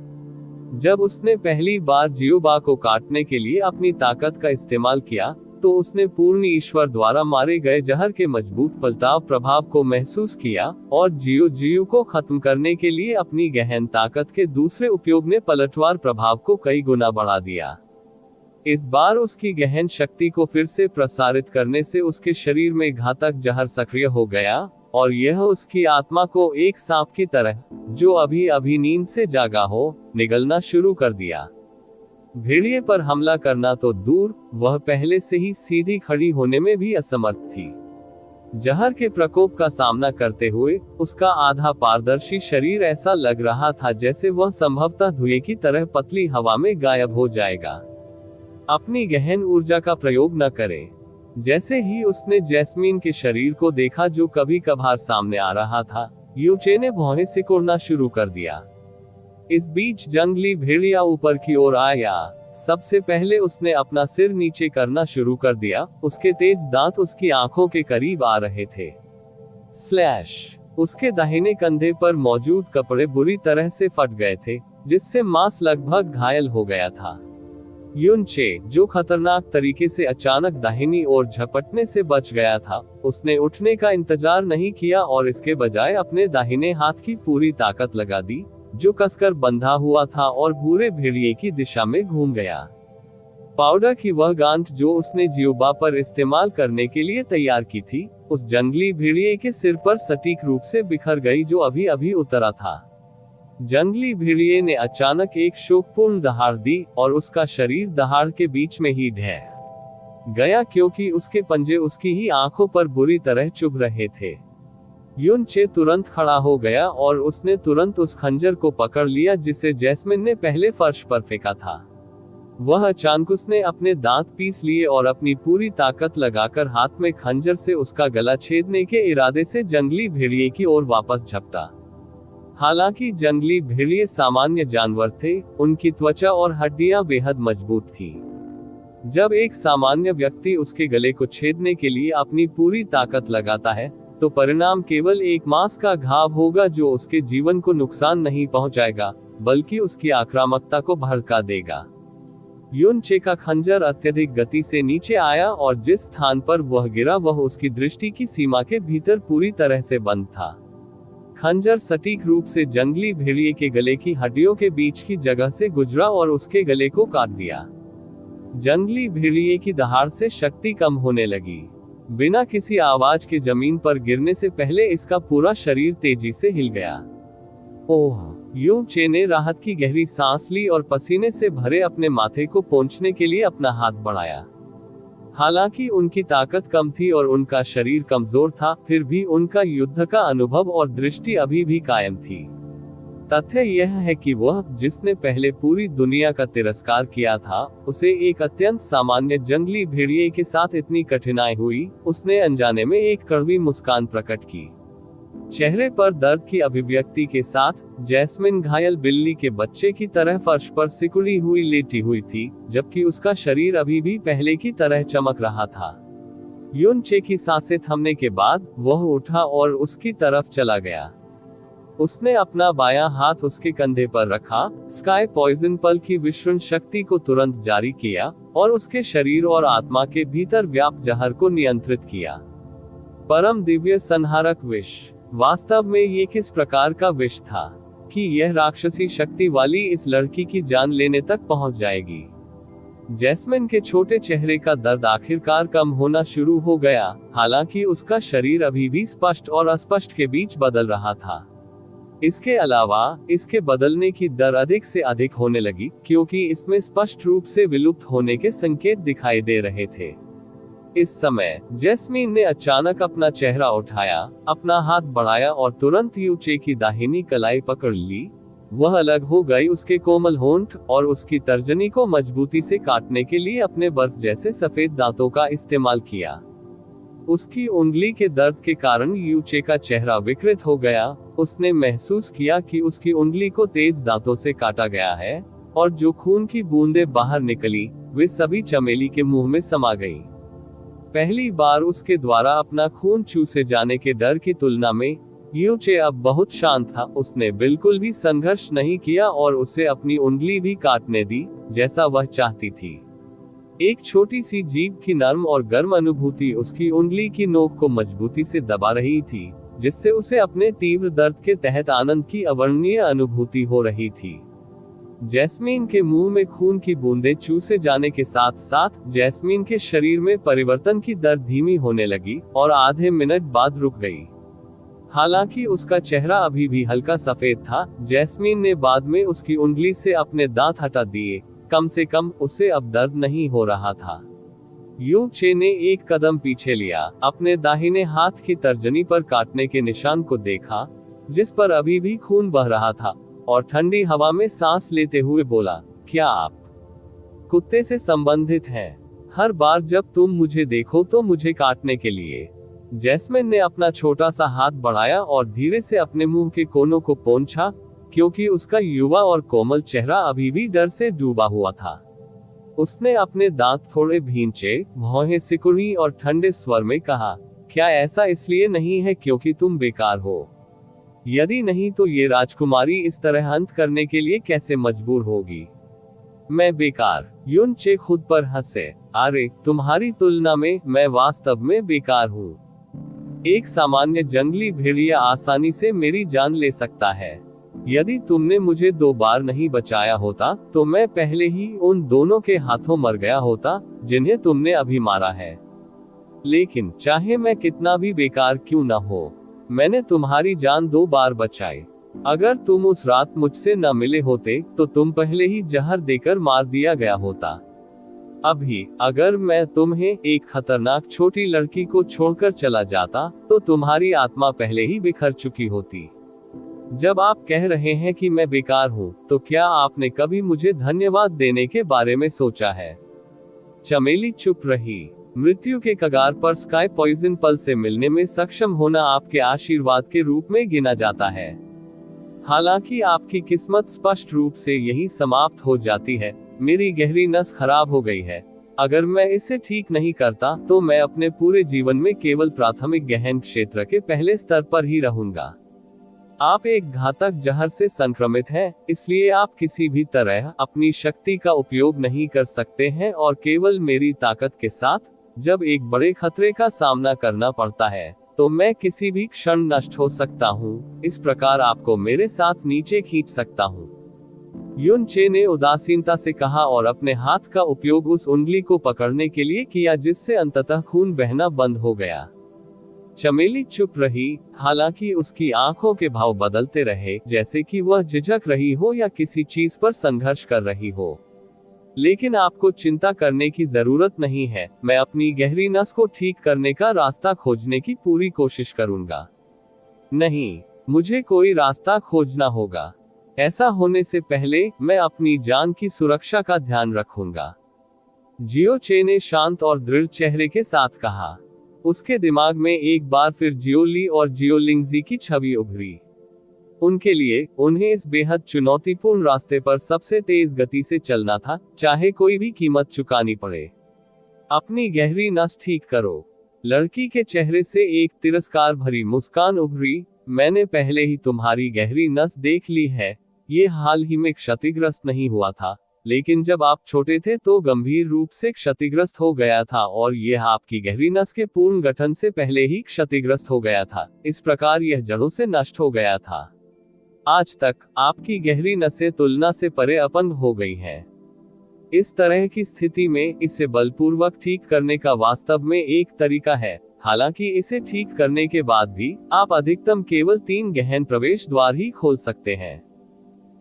Speaker 1: जब उसने पहली बार जियोबा को काटने के लिए अपनी ताकत का इस्तेमाल किया, तो उसने पूर्ण ईश्वर द्वारा मारे गए जहर के मजबूत पलटाव प्रभाव को महसूस किया, और जियो को खत्म करने के लिए अपनी गहन ताकत के दूसरे उपयोग ने पलटवार प्रभाव को कई गुना बढ़ा दिया। इस बार उसकी गहन शक्ति को फिर से प्रसारित करने से उसके शरीर में घातक जहर सक्रिय हो गया, और यह उसकी आत्मा को एक सांप की तरह, जो अभी अभी नींद से जागा हो, निगलना शुरू कर दिया। भेड़िए पर हमला करना तो दूर, वह पहले से ही सीधी खड़ी होने में भी असमर्थ थी। जहर के प्रकोप का सामना करते हुए उसका आधा पारदर्शी शरीर ऐसा लग रहा था जैसे वह संभवतः धुएं की तरह पतली हवा में गायब हो जाएगा। अपनी गहन ऊर्जा का प्रयोग न करें। जैसे ही उसने जैस्मीन के शरीर को देखा जो कभी कभार सामने आ रहा था, युन चे ने भौहें सिकोड़ना शुरू कर दिया। इस बीच जंगली भेड़िया ऊपर की ओर आया। सबसे पहले उसने अपना सिर नीचे करना शुरू कर दिया। उसके तेज दांत उसकी आंखों के करीब आ रहे थे। स्लैश। उसके दाहिने कंधे पर मौजूद कपड़े बुरी तरह से फट गए थे, जिससे मांस लगभग घायल हो गया था। युन चे, जो खतरनाक तरीके से अचानक दाहिनी ओर झपटने से बच गया था, उसने उठने का इंतजार नहीं किया और इसके बजाय अपने दाहिने हाथ की पूरी ताकत लगा दी, जो कसकर बंधा हुआ था, और भूरे भेड़िए की दिशा में घूम गया। पाउडर की वह गांठ जो उसने जियोबा पर इस्तेमाल करने के लिए तैयार की थी, उस जंगली भेड़िए के सिर पर सटीक रूप से बिखर गई जो अभी अभी उतरा था। जंगली भेड़िए ने अचानक एक शोकपूर्ण दहाड़ दी, और उसका शरीर दहाड़ के बीच में ही ढह गया, क्योंकि उसके पंजे उसकी ही आंखों पर बुरी तरह चुभ रहे थे। युन चे तुरंत खड़ा हो गया और उसने तुरंत उस खंजर को पकड़ लिया जिसे जैस्मिन ने पहले फर्श पर फेंका था। वह अचानक उसने अपने दांत पीस लिए और अपनी पूरी ताकत लगाकर हाथ में खंजर से उसका गला छेदने के इरादे से जंगली भेड़िए की ओर वापस झपटा। हालांकि जंगली भेड़िए सामान्य जानवर थे, उनकी त्वचा और हड्डियां बेहद मजबूत थी। जब एक सामान्य व्यक्ति उसके गले को छेदने के लिए अपनी पूरी ताकत लगाता है, तो परिणाम केवल एक मांस का घाव होगा जो उसके जीवन को नुकसान नहीं पहुंचाएगा, बल्कि उसकी आक्रामकता को भड़का देगा। युन चे का खंजर अत्यधिक गति से नीचे आया और जिस स्थान पर वह गिरा वह उसकी दृष्टि की सीमा के भीतर पूरी तरह से बंद था। खंजर सटीक रूप से जंगली भेड़िए के गले की हड्डियों के बीच की जगह से गुजरा और उसके गले को काट दिया। जंगली भेड़िए की दहाड़ से शक्ति कम होने लगी। बिना किसी आवाज के जमीन पर गिरने से पहले इसका पूरा शरीर तेजी से हिल गया। ओह! युन चे ने राहत की गहरी सांस ली और पसीने से भरे अपने माथे को पोंछने के लिए अपना हाथ बढ़ाया। हालांकि उनकी ताकत कम थी और उनका शरीर कमजोर था, फिर भी उनका युद्ध का अनुभव और दृष्टि अभी भी कायम थी। तथ्य यह है कि वह, जिसने पहले पूरी दुनिया का तिरस्कार किया था, उसे एक अत्यंत सामान्य जंगली भेड़िए के साथ इतनी कठिनाई हुई। उसने अनजाने में एक कड़वी मुस्कान प्रकट की, चेहरे पर दर्द की अभिव्यक्ति के साथ। जैस्मिन घायल बिल्ली के बच्चे की तरह फर्श पर सिकुड़ी हुई लेटी हुई थी, जबकि उसका शरीर अभी भी पहले की तरह चमक रहा था। युन चे की सांसें थमने के बाद वह उठा और उसकी तरफ चला गया। उसने अपना बायां हाथ उसके कंधे पर रखा, स्काई पॉइजन पल की विश्व शक्ति को तुरंत जारी किया और उसके शरीर और आत्मा के भीतर व्याप्त जहर को नियंत्रित किया। परम दिव्य संहारक विष। वास्तव में ये किस प्रकार का विष था कि यह राक्षसी शक्ति वाली इस लड़की की जान लेने तक पहुंच जाएगी। जैस्मिन के छोटे चेहरे का दर्द आखिरकार कम होना शुरू हो गया, हालांकि उसका शरीर अभी भी स्पष्ट और अस्पष्ट के बीच बदल रहा था। इसके अलावा इसके बदलने की दर अधिक से अधिक होने लगी, क्योंकि इसमें स्पष्ट रूप से विलुप्त होने के संकेत दिखाई दे रहे थे। इस समय जैस्मीन ने अचानक अपना चेहरा उठाया, अपना हाथ बढ़ाया और तुरंत युन चे की दाहिनी कलाई पकड़ ली। वह अलग हो गई, उसके कोमल होंठ और उसकी तर्जनी को मजबूती से काटने के लिए अपने बर्फ जैसे सफेद दांतों का इस्तेमाल किया। उसकी उंगली के दर्द के कारण युन चे का चेहरा विकृत हो गया। उसने महसूस किया कि उसकी उंगली को तेज दांतों से काटा गया है और जो खून की बूंदें बाहर निकली, वे सभी चमेली के मुंह में समा गई। पहली बार उसके द्वारा अपना खून चूसे जाने के डर की तुलना में युन चे अब बहुत शांत था। उसने बिल्कुल भी संघर्ष नहीं किया और उसे अपनी उंगली भी काटने दी, जैसा वह चाहती थी। एक छोटी सी जीभ की नर्म और गर्म अनुभूति उसकी उंगली की नोक को मजबूती से दबा रही थी, जिससे उसे अपने तीव्र दर्द के तहत आनंद की अवर्णनीय अनुभूति हो रही थी। जैस्मीन के मुंह में खून की बूंदें चूसे जाने के साथ साथ जैस्मीन के शरीर में परिवर्तन की दर धीमी होने लगी और आधे मिनट बाद रुक गई। हालांकि उसका चेहरा अभी भी हल्का सफेद था, जैस्मीन ने बाद में उसकी उंगली से अपने दांत हटा दिए। कम से कम उसे अब दर्द नहीं हो रहा था। युन चे ने एक कदम पीछे लिया, अपने दाहिने हाथ की तर्जनी पर काटने के निशान को देखा, जिस पर अभी भी खून बह रहा था, और ठंडी हवा में सांस लेते हुए बोला, क्या आप कुत्ते से संबंधित हैं? हर बार जब तुम मुझे देखो तो मुझे काटने के लिए। जैस्मिन ने अपना छोटा सा हाथ बढ़ाया और धीरे से अपने मुंह के कोनों को पोंछा, क्योंकि उसका युवा और कोमल चेहरा अभी भी डर से डूबा हुआ था। उसने अपने दांत थोड़े भींचे, भौहें सिकुड़ी और ठंडे स्वर में कहा, क्या ऐसा इसलिए नहीं है क्योंकि तुम बेकार हो? यदि नहीं तो ये राजकुमारी इस तरह अंत करने के लिए कैसे मजबूर होगी? मैं बेकार? युन चे खुद पर हंसे। अरे, तुम्हारी तुलना में मैं वास्तव में बेकार हूँ। एक सामान्य जंगली भेड़िया आसानी से मेरी जान ले सकता है। यदि तुमने मुझे 2 बार नहीं बचाया होता तो मैं पहले ही उन दोनों के हाथों मर गया होता जिन्हें तुमने अभी मारा है। लेकिन चाहे मैं कितना भी बेकार क्यों न हो, मैंने तुम्हारी जान 2 बार बचाई। अगर तुम उस रात मुझसे न मिले होते तो तुम पहले ही जहर देकर मार दिया गया होता। अभी अगर मैं तुम्हें एक खतरनाक छोटी लड़की को छोड़कर चला जाता तो तुम्हारी आत्मा पहले ही बिखर चुकी होती। जब आप कह रहे हैं कि मैं बेकार हूं, तो क्या आपने कभी मुझे धन्यवाद देने के बारे में सोचा है? चमेली चुप रही। मृत्यु के कगार पर स्काई पॉइजन पल से मिलने में सक्षम होना आपके आशीर्वाद के रूप में गिना जाता है। हालांकि आपकी किस्मत स्पष्ट रूप से यही समाप्त हो जाती है। मेरी गहरी नस खराब हो गई है। अगर मैं इसे ठीक नहीं करता तो मैं अपने पूरे जीवन में केवल प्राथमिक गहन क्षेत्र के पहले स्तर पर ही रहूंगा। आप एक घातक जहर से संक्रमित हैं, इसलिए आप किसी भी तरह अपनी शक्ति का उपयोग नहीं कर सकते हैं और केवल मेरी ताकत के साथ, जब एक बड़े खतरे का सामना करना पड़ता है, तो मैं किसी भी क्षण नष्ट हो सकता हूँ। इस प्रकार आपको मेरे साथ नीचे खींच सकता हूँ। युन चे ने उदासीनता से कहा और अपने हाथ का उपयोग उस उंगली को पकड़ने के लिए किया जिससे अंततः खून बहना बंद हो गया। चमेली चुप रही, हालांकि उसकी आंखों के भाव बदलते रहे, जैसे कि वह झिझक रही हो या किसी चीज पर संघर्ष कर रही हो। लेकिन आपको चिंता करने की जरूरत नहीं है, मैं अपनी गहरी नस को ठीक करने का रास्ता खोजने की पूरी कोशिश करूंगा। नहीं, मुझे कोई रास्ता खोजना होगा। ऐसा होने से पहले मैं अपनी जान की सुरक्षा का ध्यान रखूंगा। जियो चे ने शांत और दृढ़ चेहरे के साथ कहा। उसके दिमाग में एक बार फिर जियोली और जियोलिंगजी की छवि उभरी। उनके लिए, उन्हें इस बेहद चुनौतीपूर्ण रास्ते पर सबसे तेज गति से चलना था, चाहे कोई भी कीमत चुकानी पड़े। अपनी गहरी नस ठीक करो। लड़की के चेहरे से एक तिरस्कार भरी मुस्कान उभरी। मैंने पहले ही तुम्हारी गहरी नस देख ली है। ये हाल ही में क्षतिग्रस्त नहीं हुआ था, लेकिन जब आप छोटे थे तो गंभीर रूप से क्षतिग्रस्त हो गया था, और यह आपकी गहरी नस के पूर्ण गठन से पहले ही क्षतिग्रस्त हो गया था। इस प्रकार यह जड़ों से नष्ट हो गया था। आज तक आपकी गहरी नसें तुलना से परे अपंग हो गई हैं। इस तरह की स्थिति में इसे बलपूर्वक ठीक करने का वास्तव में एक तरीका है। हालांकि इसे ठीक करने के बाद भी आप अधिकतम केवल 3 गहन प्रवेश द्वार ही खोल सकते हैं।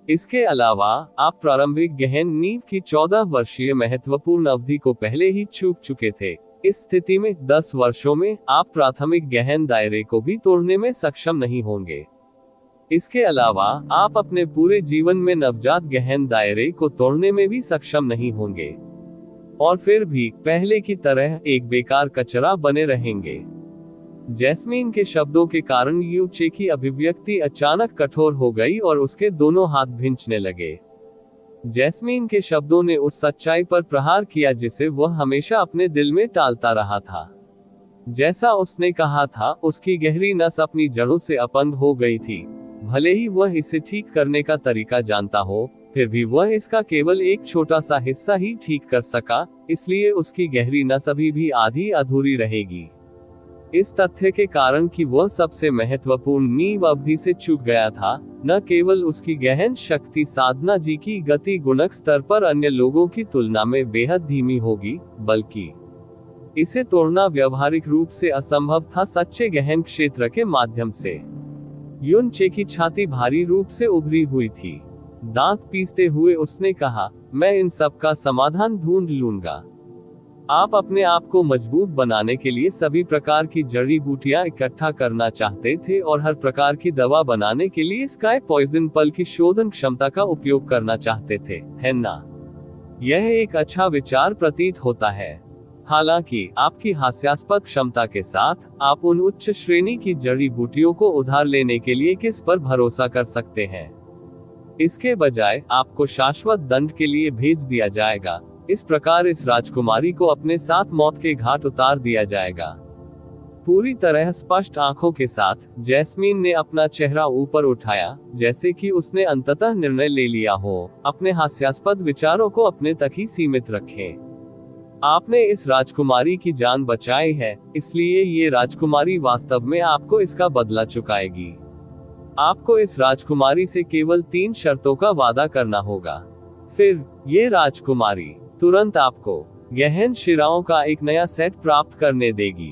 Speaker 1: इसके अलावा आप प्रारंभिक गहन नींव की 14 वर्षीय महत्वपूर्ण अवधि को पहले ही चूक चुके थे। इस स्थिति में 10 वर्षों में आप प्राथमिक गहन दायरे को भी तोड़ने में सक्षम नहीं होंगे। इसके अलावा आप अपने पूरे जीवन में नवजात गहन दायरे को तोड़ने में भी सक्षम नहीं होंगे, और फिर भी पहले की तरह एक बेकार कचरा बने रहेंगे। जैस्मीन के शब्दों के कारण यू चे की अभिव्यक्ति अचानक कठोर हो गई और उसके दोनों हाथ भींचने लगे। जैस्मीन के शब्दों ने उस सच्चाई पर प्रहार किया जिसे वह हमेशा अपने दिल में टालता रहा था। जैसा उसने कहा था, उसकी गहरी नस अपनी जड़ों से अपंग हो गई थी। भले ही वह इसे ठीक करने का तरीका जानता हो, फिर भी वह इसका केवल एक छोटा सा हिस्सा ही ठीक कर सका, इसलिए उसकी गहरी नस अभी भी आधी अधूरी रहेगी। इस तथ्य के कारण कि वह सबसे महत्वपूर्ण नींव अवधि से चूक गया था, न केवल उसकी गहन शक्ति साधना जी की गति गुणक स्तर पर अन्य लोगों की तुलना में बेहद धीमी होगी, बल्कि इसे तोड़ना व्यवहारिक रूप से असंभव था, सच्चे गहन क्षेत्र के माध्यम से। युन चे की छाती भारी रूप से उभरी हुई थी। दांत पीसते हुए उसने कहा, मैं इन सब का समाधान ढूंढ लूंगा। आप अपने आप को मजबूत बनाने के लिए सभी प्रकार की जड़ी बूटियां इकट्ठा करना चाहते थे और हर प्रकार की दवा बनाने के लिए स्काई पॉइजन पल की शोधन क्षमता का उपयोग करना चाहते थे, है ना? यह एक अच्छा विचार प्रतीत होता है। हालांकि आपकी हास्यास्पद क्षमता के साथ आप उन उच्च श्रेणी की जड़ी बूटियों को उधार लेने के लिए किस पर भरोसा कर सकते हैं? इसके बजाय आपको शाश्वत दंड के लिए भेज दिया जाएगा। इस प्रकार इस राजकुमारी को अपने साथ मौत के घाट उतार दिया जाएगा। पूरी तरह स्पष्ट आंखों के साथ जैस्मीन ने अपना चेहरा ऊपर उठाया, जैसे कि उसने अंततः निर्णय ले लिया हो। अपने हास्यास्पद विचारों को अपने तक ही सीमित रखें। आपने इस राजकुमारी की जान बचाई है, इसलिए ये राजकुमारी वास्तव में आपको इसका बदला चुकाएगी। आपको इस राजकुमारी से केवल 3 शर्तों का वादा करना होगा। फिर ये राजकुमारी तुरंत आपको गहन शिराओं का एक नया सेट प्राप्त करने देगी।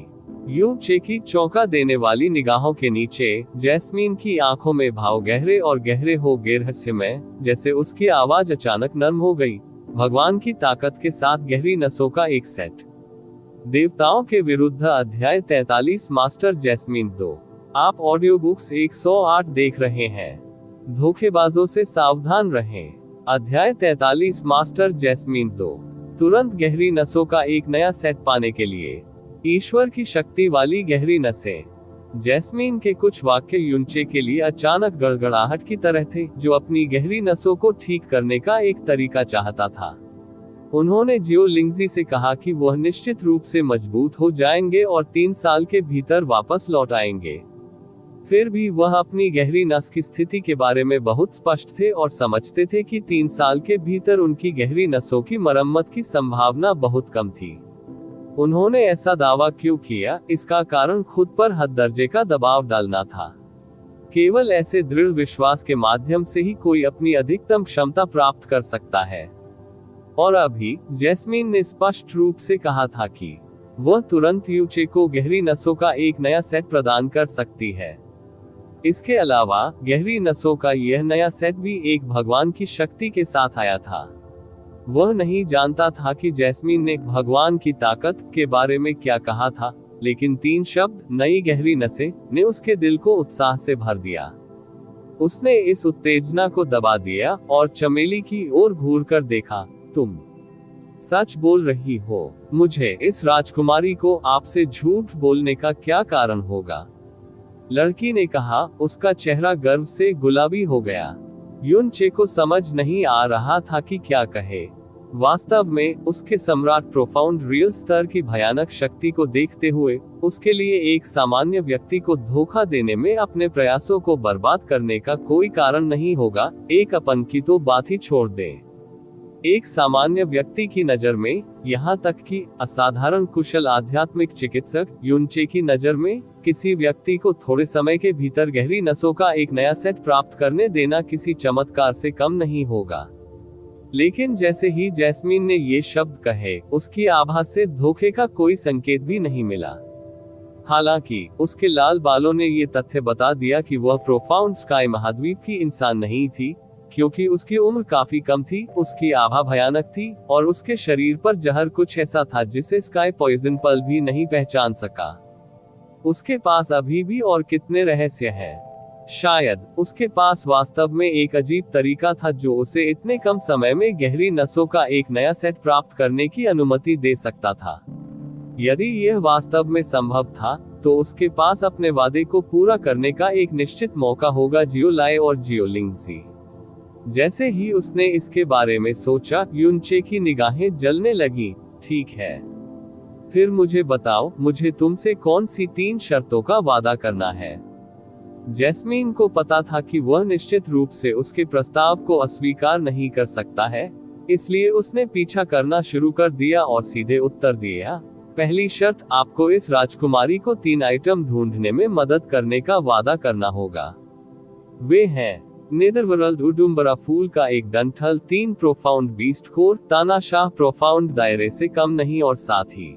Speaker 1: यू चे की चौंका देने वाली निगाहों के नीचे जैस्मीन की आंखों में भाव गहरे और गहरे हो गए, रहस्यमय, जैसे उसकी आवाज अचानक नर्म हो गई। भगवान की ताकत के साथ गहरी नसों का एक सेट। देवताओं के विरुद्ध अध्याय 43 मास्टर जैस्मीन 2। आप ऑडियो बुक्स 108 देख रहे हैं। धोखेबाजों से सावधान रहें। अध्याय 43 मास्टर जैस्मीन 2। तुरंत गहरी नसों का एक नया सेट पाने के लिए ईश्वर की शक्ति वाली गहरी नसें। जैस्मीन के कुछ वाक्य युनचे के लिए अचानक गड़गड़ाहट की तरह थे, जो अपनी गहरी नसों को ठीक करने का एक तरीका चाहता था। उन्होंने जियो लिंगजी से कहा कि वह निश्चित रूप से मजबूत हो जाएंगे और 3 साल के भीतर वापस लौट आएंगे। फिर भी वह अपनी गहरी नस की स्थिति के बारे में बहुत स्पष्ट थे और समझते थे कि 3 साल के भीतर उनकी गहरी नसों की मरम्मत की संभावना बहुत कम थी। उन्होंने ऐसा दावा क्यों किया, इसका कारण खुद पर हद दर्जे का दबाव डालना था। केवल ऐसे दृढ़ विश्वास के माध्यम से ही कोई अपनी अधिकतम क्षमता प्राप्त कर सकता है। और अभी जैस्मीन ने स्पष्ट रूप से कहा था कि वह तुरंत यूचे को गहरी नसों का एक नया सेट प्रदान कर सकती है। इसके अलावा गहरी नसों का यह नया सेट भी एक भगवान की शक्ति के साथ आया था। वह नहीं जानता था कि जैस्मीन ने भगवान की ताकत के बारे में क्या कहा था, लेकिन 3 शब्द नई गहरी नसें ने उसके दिल को उत्साह से भर दिया। उसने इस उत्तेजना को दबा दिया और चमेली की ओर घूरकर देखा। तुम सच बोल रही हो? मुझे इस राजकुमारी को आपसे झूठ बोलने का क्या कारण होगा? लड़की ने कहा। उसका चेहरा गर्व से गुलाबी हो गया। युनचे को समझ नहीं आ रहा था कि क्या कहे। वास्तव में उसके सम्राट प्रोफाउंड रियल स्तर की भयानक शक्ति को देखते हुए उसके लिए एक सामान्य व्यक्ति को धोखा देने में अपने प्रयासों को बर्बाद करने का कोई कारण नहीं होगा। एक अपन की तो बात ही छोड़ दे। एक सामान्य व्यक्ति की नजर में, यहाँ तक कि असाधारण कुशल आध्यात्मिक चिकित्सक युनचे की नजर में, किसी व्यक्ति को थोड़े समय के भीतर गहरी नसों का एक नया सेट प्राप्त करने देना किसी चमत्कार से कम नहीं होगा। लेकिन जैसे ही जैस्मीन ने ये शब्द कहे, उसकी आभा से धोखे का कोई संकेत भी नहीं मिला। हालांकि उसके लाल बालों ने ये तथ्य बता दिया कि वह प्रोफाउंड स्काई महाद्वीप की इंसान नहीं थी, क्योंकि उसकी उम्र काफी कम थी, उसकी आभा भयानक थी और उसके शरीर पर जहर कुछ ऐसा था जिसे स्काई पॉइजन पल भी नहीं पहचान सका। उसके पास अभी भी और कितने रहस्य हैं। शायद उसके पास वास्तव में एक अजीब तरीका था जो उसे इतने कम समय में गहरी नसों का एक नया सेट प्राप्त करने की अनुमति दे सकता था। यदि यह वास्तव में संभव था, तो उसके पास अपने वादे को पूरा करने का एक निश्चित मौका होगा। जियो लाए और जियो लिंगजी। जैसे ही उसने इसके बारे में सोचा, युनचे की निगाहें जलने लगी। ठीक है, फिर मुझे बताओ, मुझे तुमसे कौन सी 3 शर्तों का वादा करना है? जैस्मीन को पता था कि वह निश्चित रूप से उसके प्रस्ताव को अस्वीकार नहीं कर सकता है, इसलिए उसने पीछा करना शुरू कर दिया और सीधे उत्तर दिया। पहली शर्त, आपको इस राजकुमारी को 3 आइटम ढूंढने में मदद करने का वादा करना होगा। वे हैं नेदरवर्ल्ड उडुम्बरा फूल का एक डंठल, 3 प्रोफाउंड बीस्ट कोर, तानाशाह प्रोफाउंड दायरे से कम नहीं और साथ ही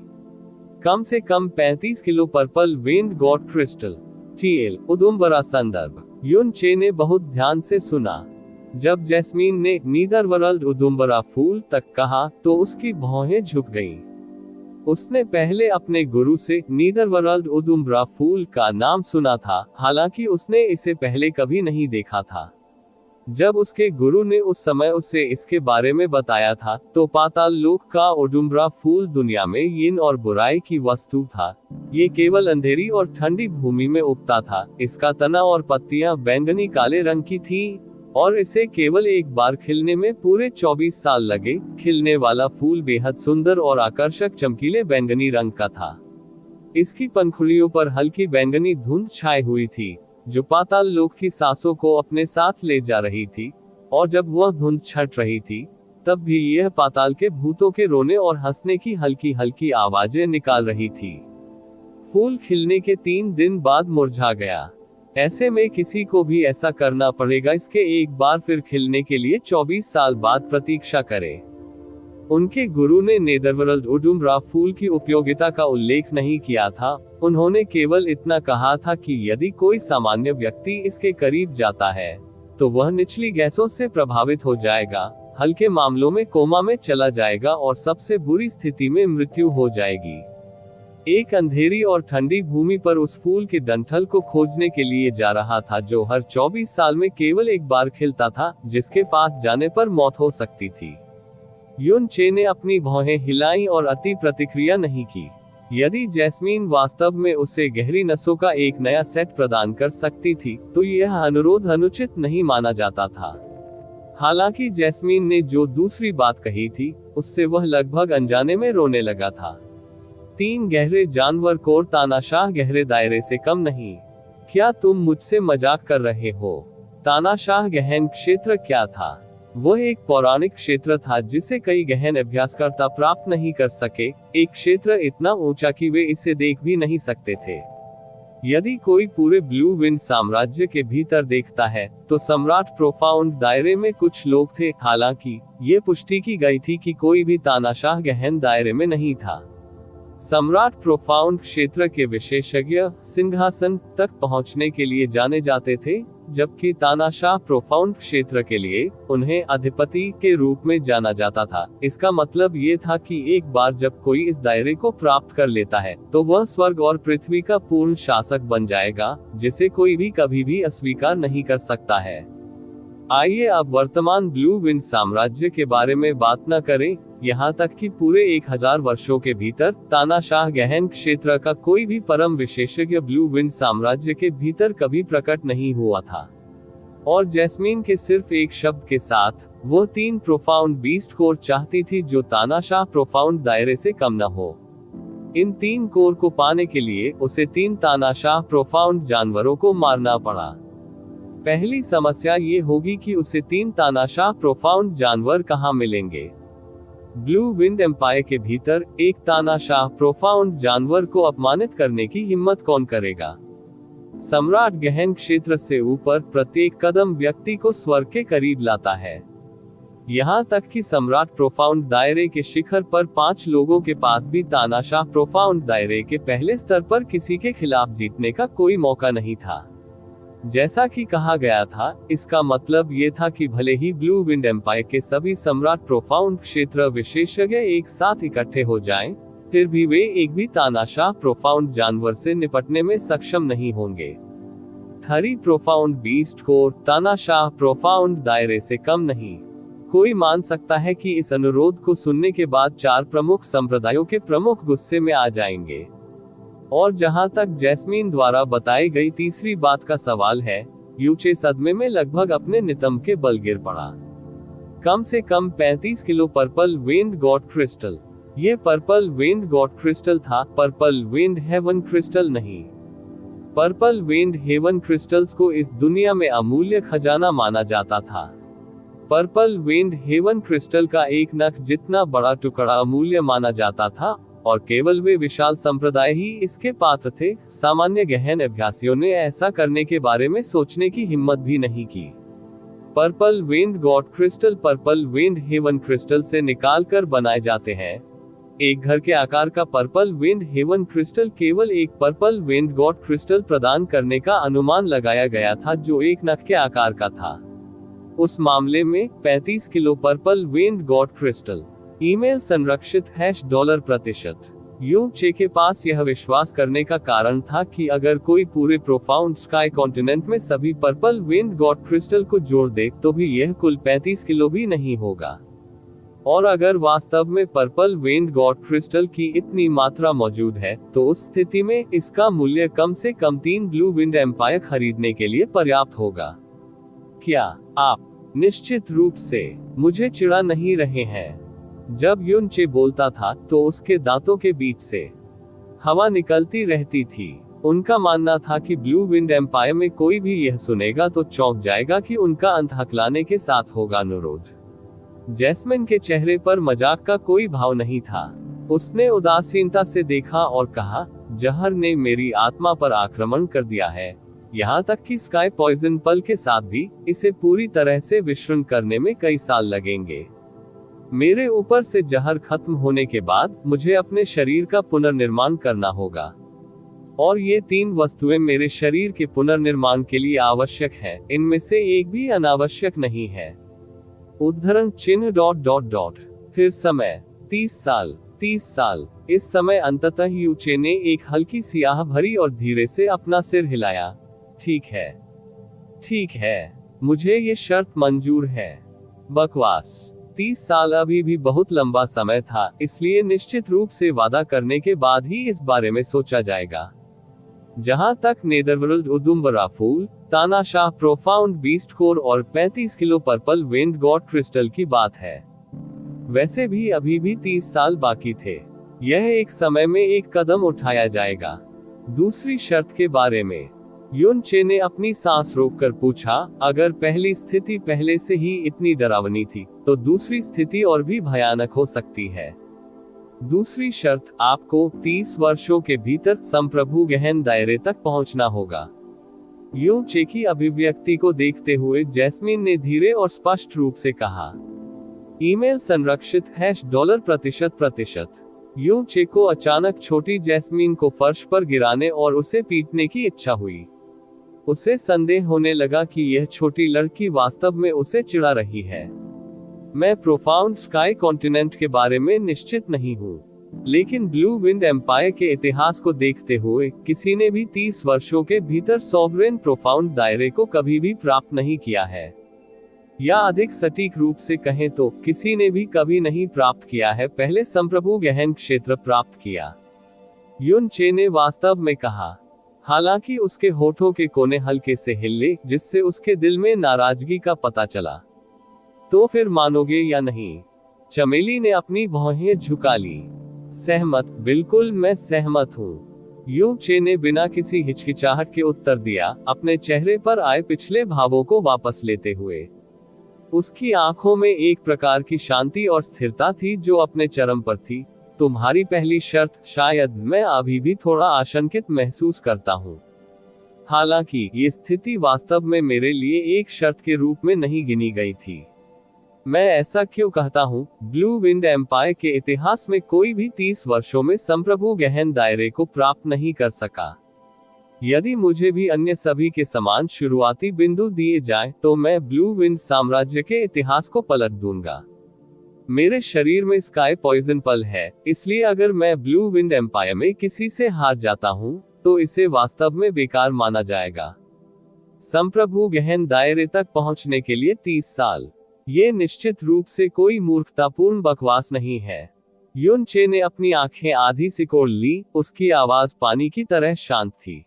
Speaker 1: कम से कम 35 किलो पर्पल वेन्ड गॉड क्रिस्टल। टीएल उदुम्बरा संदर्भ। युनचे ने बहुत ध्यान से सुना। जब जैस्मीन ने नीदरवर्ल्ड उदुम्बरा फूल तक कहा तो उसकी भौहें झुक गईं। उसने पहले अपने गुरु से नीदरवर्ल्ड उदुम्बरा फूल का नाम सुना था, हालांकि उसने इसे पहले कभी नहीं देखा था। जब उसके गुरु ने उस समय उसे इसके बारे में बताया था, तो पाताल लोक का उडुम्बरा फूल दुनिया में यिन और बुराई की वस्तु था। ये केवल अंधेरी और ठंडी भूमि में उगता था। इसका तना और पत्तियां बैंगनी काले रंग की थीं, और इसे केवल एक बार खिलने में पूरे 24 साल लगे। खिलने वाला फूल बेहद सुंदर और आकर्षक चमकीले बैंगनी रंग का था। इसकी पंखुड़ियों पर हल्की बैंगनी धुंध छाई हुई थी, जो पाताल लोक की सांसों को अपने साथ ले जा रही थी, और जब वह धुंध छट रही थी, तब भी यह पाताल के भूतों के रोने और हंसने की हल्की हल्की आवाजें निकाल रही थी। फूल खिलने के 3 दिन बाद मुरझा गया। ऐसे में किसी को भी ऐसा करना पड़ेगा, इसके एक बार फिर खिलने के लिए 24 साल बाद प्रतीक्षा करे। उनके गुरु ने नेदरवर्ल्ड उडुम्बरा फूल की उपयोगिता का उल्लेख नहीं किया था। उन्होंने केवल इतना कहा था कि यदि कोई सामान्य व्यक्ति इसके करीब जाता है, तो वह निचली गैसों से प्रभावित हो जाएगा, हल्के मामलों में कोमा में चला जाएगा और सबसे बुरी स्थिति में मृत्यु हो जाएगी। एक अंधेरी और ठंडी भूमि पर उस फूल के डंठल को खोजने के लिए जा रहा था जो हर 24 साल में केवल एक बार खिलता था, जिसके पास जाने पर मौत हो सकती थी। युन चे ने अपनी भौहें हिलाई और अति प्रतिक्रिया नहीं की। यदि जैस्मीन वास्तव में उसे गहरी नसों का एक नया सेट प्रदान कर सकती थी, तो यह अनुरोध अनुचित नहीं माना जाता था। हालांकि जैस्मीन ने जो दूसरी बात कही थी, उससे वह लगभग अनजाने में रोने लगा था। 3 गहरे जानवर कोर तानाशाह गहरे दायरे से कम नहीं। क्या तुम मुझसे मजाक कर रहे हो? तानाशाह गहन क्षेत्र क्या था? वह एक पौराणिक क्षेत्र था जिसे कई गहन अभ्यासकर्ता प्राप्त नहीं कर सके, एक क्षेत्र इतना ऊंचा कि वे इसे देख भी नहीं सकते थे। यदि कोई पूरे ब्लू विंड साम्राज्य के भीतर देखता है, तो सम्राट प्रोफाउंड दायरे में कुछ लोग थे। हालांकि ये पुष्टि की गई थी कि कोई भी तानाशाह गहन दायरे में नहीं था। सम्राट प्रोफाउंड क्षेत्र के विशेषज्ञ सिंहासन तक पहुंचने के लिए जाने जाते थे, जबकि तानाशाह प्रोफाउंड क्षेत्र के लिए उन्हें अधिपति के रूप में जाना जाता था। इसका मतलब ये था कि एक बार जब कोई इस दायरे को प्राप्त कर लेता है, तो वह स्वर्ग और पृथ्वी का पूर्ण शासक बन जाएगा, जिसे कोई भी कभी भी अस्वीकार नहीं कर सकता है। आइए अब वर्तमान ब्लू विंड साम्राज्य के बारे में बात न करें, यहाँ तक कि पूरे 1000 वर्षों के भीतर तानाशाह गहन क्षेत्र का कोई भी परम विशेषज्ञ ब्लू विंड साम्राज्य के भीतर कभी प्रकट नहीं हुआ था। और जैस्मीन के सिर्फ एक शब्द के साथ वह 3 प्रोफाउंड बीस्ट कोर चाहती थी जो तानाशाह प्रोफाउंड दायरे से कम न हो। इन 3 कोर को पाने के लिए उसे 3 तानाशाह प्रोफाउंड जानवरों को मारना पड़ा। पहली समस्या ये होगी कि उसे 3 तानाशाह प्रोफाउंड जानवर कहाँ मिलेंगे। ब्लू विंड एम्पायर के भीतर एक तानाशाह प्रोफाउंड जानवर को अपमानित करने की हिम्मत कौन करेगा? सम्राट गहन क्षेत्र से ऊपर प्रत्येक कदम व्यक्ति को स्वर्ग के करीब लाता है। यहाँ तक कि सम्राट प्रोफाउंड दायरे के शिखर पर 5 लोगों के पास भी तानाशाह प्रोफाउंड दायरे के पहले स्तर पर किसी के खिलाफ जीतने का कोई मौका नहीं था। जैसा कि कहा गया था, इसका मतलब ये था कि भले ही ब्लू विंड एम्पायर के सभी सम्राट प्रोफाउंड क्षेत्र विशेषज्ञ एक साथ इकट्ठे हो जाएं, फिर भी वे एक भी तानाशाह प्रोफाउंड जानवर से निपटने में सक्षम नहीं होंगे। 3 प्रोफाउंड बीस्ट कोर तानाशाह प्रोफाउंड दायरे से कम नहीं। कोई मान सकता है कि इस अनुरोध को सुनने के बाद 4 प्रमुख संप्रदायों के प्रमुख गुस्से में आ जाएंगे। और जहां तक जैस्मीन द्वारा बताई गई तीसरी बात का सवाल है, यूचे सदमे में लगभग अपने नितंब के बल गिर पड़ा। कम से कम 35 किलो पर्पल वेंड गॉड क्रिस्टल। ये पर्पल वेंड गॉड क्रिस्टल था, पर्पल वेंड हेवन क्रिस्टल नहीं। पर्पल वेंड हेवन क्रिस्टल्स को इस दुनिया में अमूल्य खजाना माना जाता था। पर्पल वेंड हेवन क्रिस्टल का एक नख जितना बड़ा टुकड़ा अमूल्य माना जाता था, और केवल वे विशाल संप्रदाय ही इसके पात्र थे। सामान्य गहन अभ्यासियों ने ऐसा करने के बारे में सोचने की हिम्मत भी नहीं की। पर्पल वेंड गॉड क्रिस्टल पर्पल वेंड हेवन क्रिस्टल से निकालकर बनाए जाते हैं। एक घर के आकार का पर्पल वेंड हेवन क्रिस्टल केवल एक पर्पल वेंड गॉड क्रिस्टल प्रदान करने का अनुमान लगाया गया था जो एक नख के आकार का था। उस मामले में 35 किलो पर्पल वेंड गॉड क्रिस्टल। ईमेल संरक्षित $। यू चे के पास यह विश्वास करने का कारण था कि अगर कोई पूरे प्रोफाउंड स्काई कॉन्टिनेंट में सभी पर्पल वेंड गॉड क्रिस्टल को जोड़ दे तो भी यह कुल 35 किलो भी नहीं होगा। और अगर वास्तव में पर्पल वेंड गॉड क्रिस्टल की इतनी मात्रा मौजूद है, तो उस स्थिति में इसका मूल्य कम से कम 3 ब्लू विंड एम्पायर खरीदने के लिए पर्याप्त होगा। क्या आप निश्चित रूप से मुझे चिढ़ा नहीं रहे हैं? जब युन चे बोलता था तो उसके दांतों के बीच से हवा निकलती रहती थी। उनका मानना था कि ब्लू विंड एम्पायर में कोई भी यह सुनेगा तो चौंक जाएगा कि उनका अंत हकलाने के साथ होगा अनुरोध। जैस्मिन के चेहरे पर मजाक का कोई भाव नहीं था। उसने उदासीनता से देखा और कहा, जहर ने मेरी आत्मा पर आक्रमण कर दिया है, यहाँ तक कि स्काई पॉइजन पल के साथ भी इसे पूरी तरह से विश्रण करने में कई साल लगेंगे। मेरे ऊपर से जहर खत्म होने के बाद मुझे अपने शरीर का पुनर्निर्माण करना होगा, और ये 3 वस्तुएं मेरे शरीर के पुनर्निर्माण के लिए आवश्यक हैं, इनमें से एक भी अनावश्यक नहीं है। उद्धरण चिन्ह ... फिर समय 30 साल 30 साल। इस समय अंततः यूचे ने एक हल्की सियाह भरी और धीरे से अपना सिर हिलाया। ठीक है, ठीक है, मुझे ये शर्त मंजूर है। बकवास। 30 साल अभी भी बहुत लंबा समय था, इसलिए निश्चित रूप से वादा करने के बाद ही इस बारे में सोचा जाएगा। जहां तक नेदरवर्ल्ड उदुम्बरा फूल, तानाशाह प्रोफाउंड बीस्ट कोर और 35 किलो पर्पल वेंड गॉड क्रिस्टल की बात है, वैसे भी अभी भी 30 साल बाकी थे। यह एक समय में एक कदम उठाया जाएगा। दूसरी शर्त के बारे में युन चे ने अपनी सांस रोककर पूछा, अगर पहली स्थिति पहले से ही इतनी डरावनी थी, तो दूसरी स्थिति और भी भयानक हो सकती है। दूसरी शर्त, आपको 30 वर्षों के भीतर संप्रभु गहन दायरे तक पहुंचना होगा। यू चे की अभिव्यक्ति को देखते हुए जैस्मीन ने धीरे और स्पष्ट रूप से कहा, ईमेल संरक्षित $%। यू चे को अचानक छोटी जैस्मीन को फर्श पर गिराने और उसे पीटने की इच्छा हुई। उसे संदेह होने लगा कि यह छोटी लड़की वास्तव में उसे चिढ़ा रही है। मैं प्रोफाउंड स्काई कॉन्टिनेंट के बारे में निश्चित नहीं हूँ, लेकिन ब्लू विंड एम्पायर के इतिहास को देखते हुए किसी ने भी 30 वर्षों के भीतर सॉवरेन प्रोफाउंड दायरे को कभी भी प्राप्त नहीं किया है, या अधिक सटीक रूप से कहें तो किसी ने भी कभी नहीं प्राप्त किया है पहले संप्रभु गहन क्षेत्र प्राप्त किया। युन चे ने वास्तव में कहा, हालांकि उसके होठों के कोने हल्के से हिले, जिससे उसके दिल में नाराजगी का पता चला। तो फिर मानोगे या नहीं? चमेली ने अपनी भौहें झुका ली। सहमत, बिल्कुल मैं सहमत हूँ। यू चे ने बिना किसी हिचकिचाहट के उत्तर दिया, अपने चेहरे पर आए पिछले भावों को वापस लेते हुए। उसकी आंखों में एक प्रकार की शांति और स्थिरता थी जो अपने चरम पर थी। तुम्हारी पहली शर्त, शायद मैं अभी भी थोड़ा आशंकित महसूस करता हूँ। हालांकि ये स्थिति वास्तव में मेरे लिए एक शर्त के रूप में नहीं गिनी गई थी। मैं ऐसा क्यों कहता हूँ? ब्लू विंड एम्पायर के इतिहास में कोई भी 30 वर्षों में संप्रभु गहन दायरे को प्राप्त नहीं कर सका। यदि मुझे भी अन्य सभी के समान शुरुआती बिंदु दिए जाए, तो मैं ब्लू विंड साम्राज्य के इतिहास को पलट दूंगा। मेरे शरीर में स्काई पॉइजन पल है, इसलिए अगर मैं ब्लू विंड एम्पायर में किसी से हार जाता हूँ, तो इसे वास्तव में बेकार माना जाएगा। संप्रभु गहन दायरे तक पहुंचने के लिए 30 साल, ये निश्चित रूप से कोई मूर्खतापूर्ण बकवास नहीं है। युन चे ने अपनी आंखें आधी सिकोड़ ली, उसकी आवाज पानी की तरह शांत थी।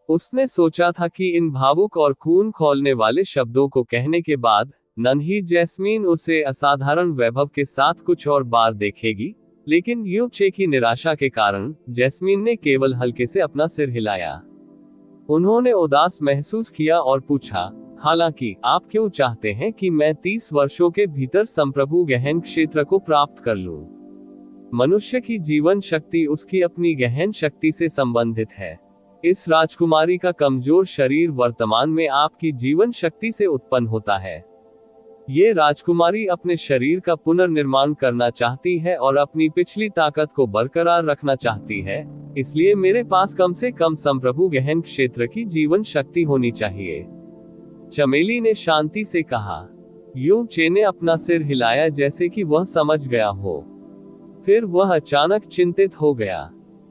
Speaker 1: उसने सोचा था कि इन भावुक और खून खौलने वाले शब्दों को कहने के बाद नन्ही जैस्मीन उसे असाधारण वैभव के साथ कुछ और बार देखेगी, लेकिन यू चे की निराशा के कारण जैस्मीन ने केवल हल्के से अपना सिर हिलाया। उन्होंने उदास महसूस किया और पूछा, हालांकि आप क्यों चाहते हैं कि मैं 30 वर्षों के भीतर संप्रभु गहन क्षेत्र को प्राप्त कर लूं? मनुष्य की जीवन शक्ति उसकी अपनी गहन शक्ति से संबंधित है। इस राजकुमारी का कमजोर शरीर वर्तमान में आपकी जीवन शक्ति से उत्पन्न होता है। ये राजकुमारी अपने शरीर का पुनर्निर्माण करना चाहती है और अपनी पिछली ताकत को बरकरार रखना चाहती है, इसलिए मेरे पास कम से कम संप्रभु गहन क्षेत्र की जीवन शक्ति होनी चाहिए। चमेली ने शांति से कहा। यू चे ने अपना सिर हिलाया जैसे कि वह समझ गया हो। फिर वह अचानक चिंतित हो गया।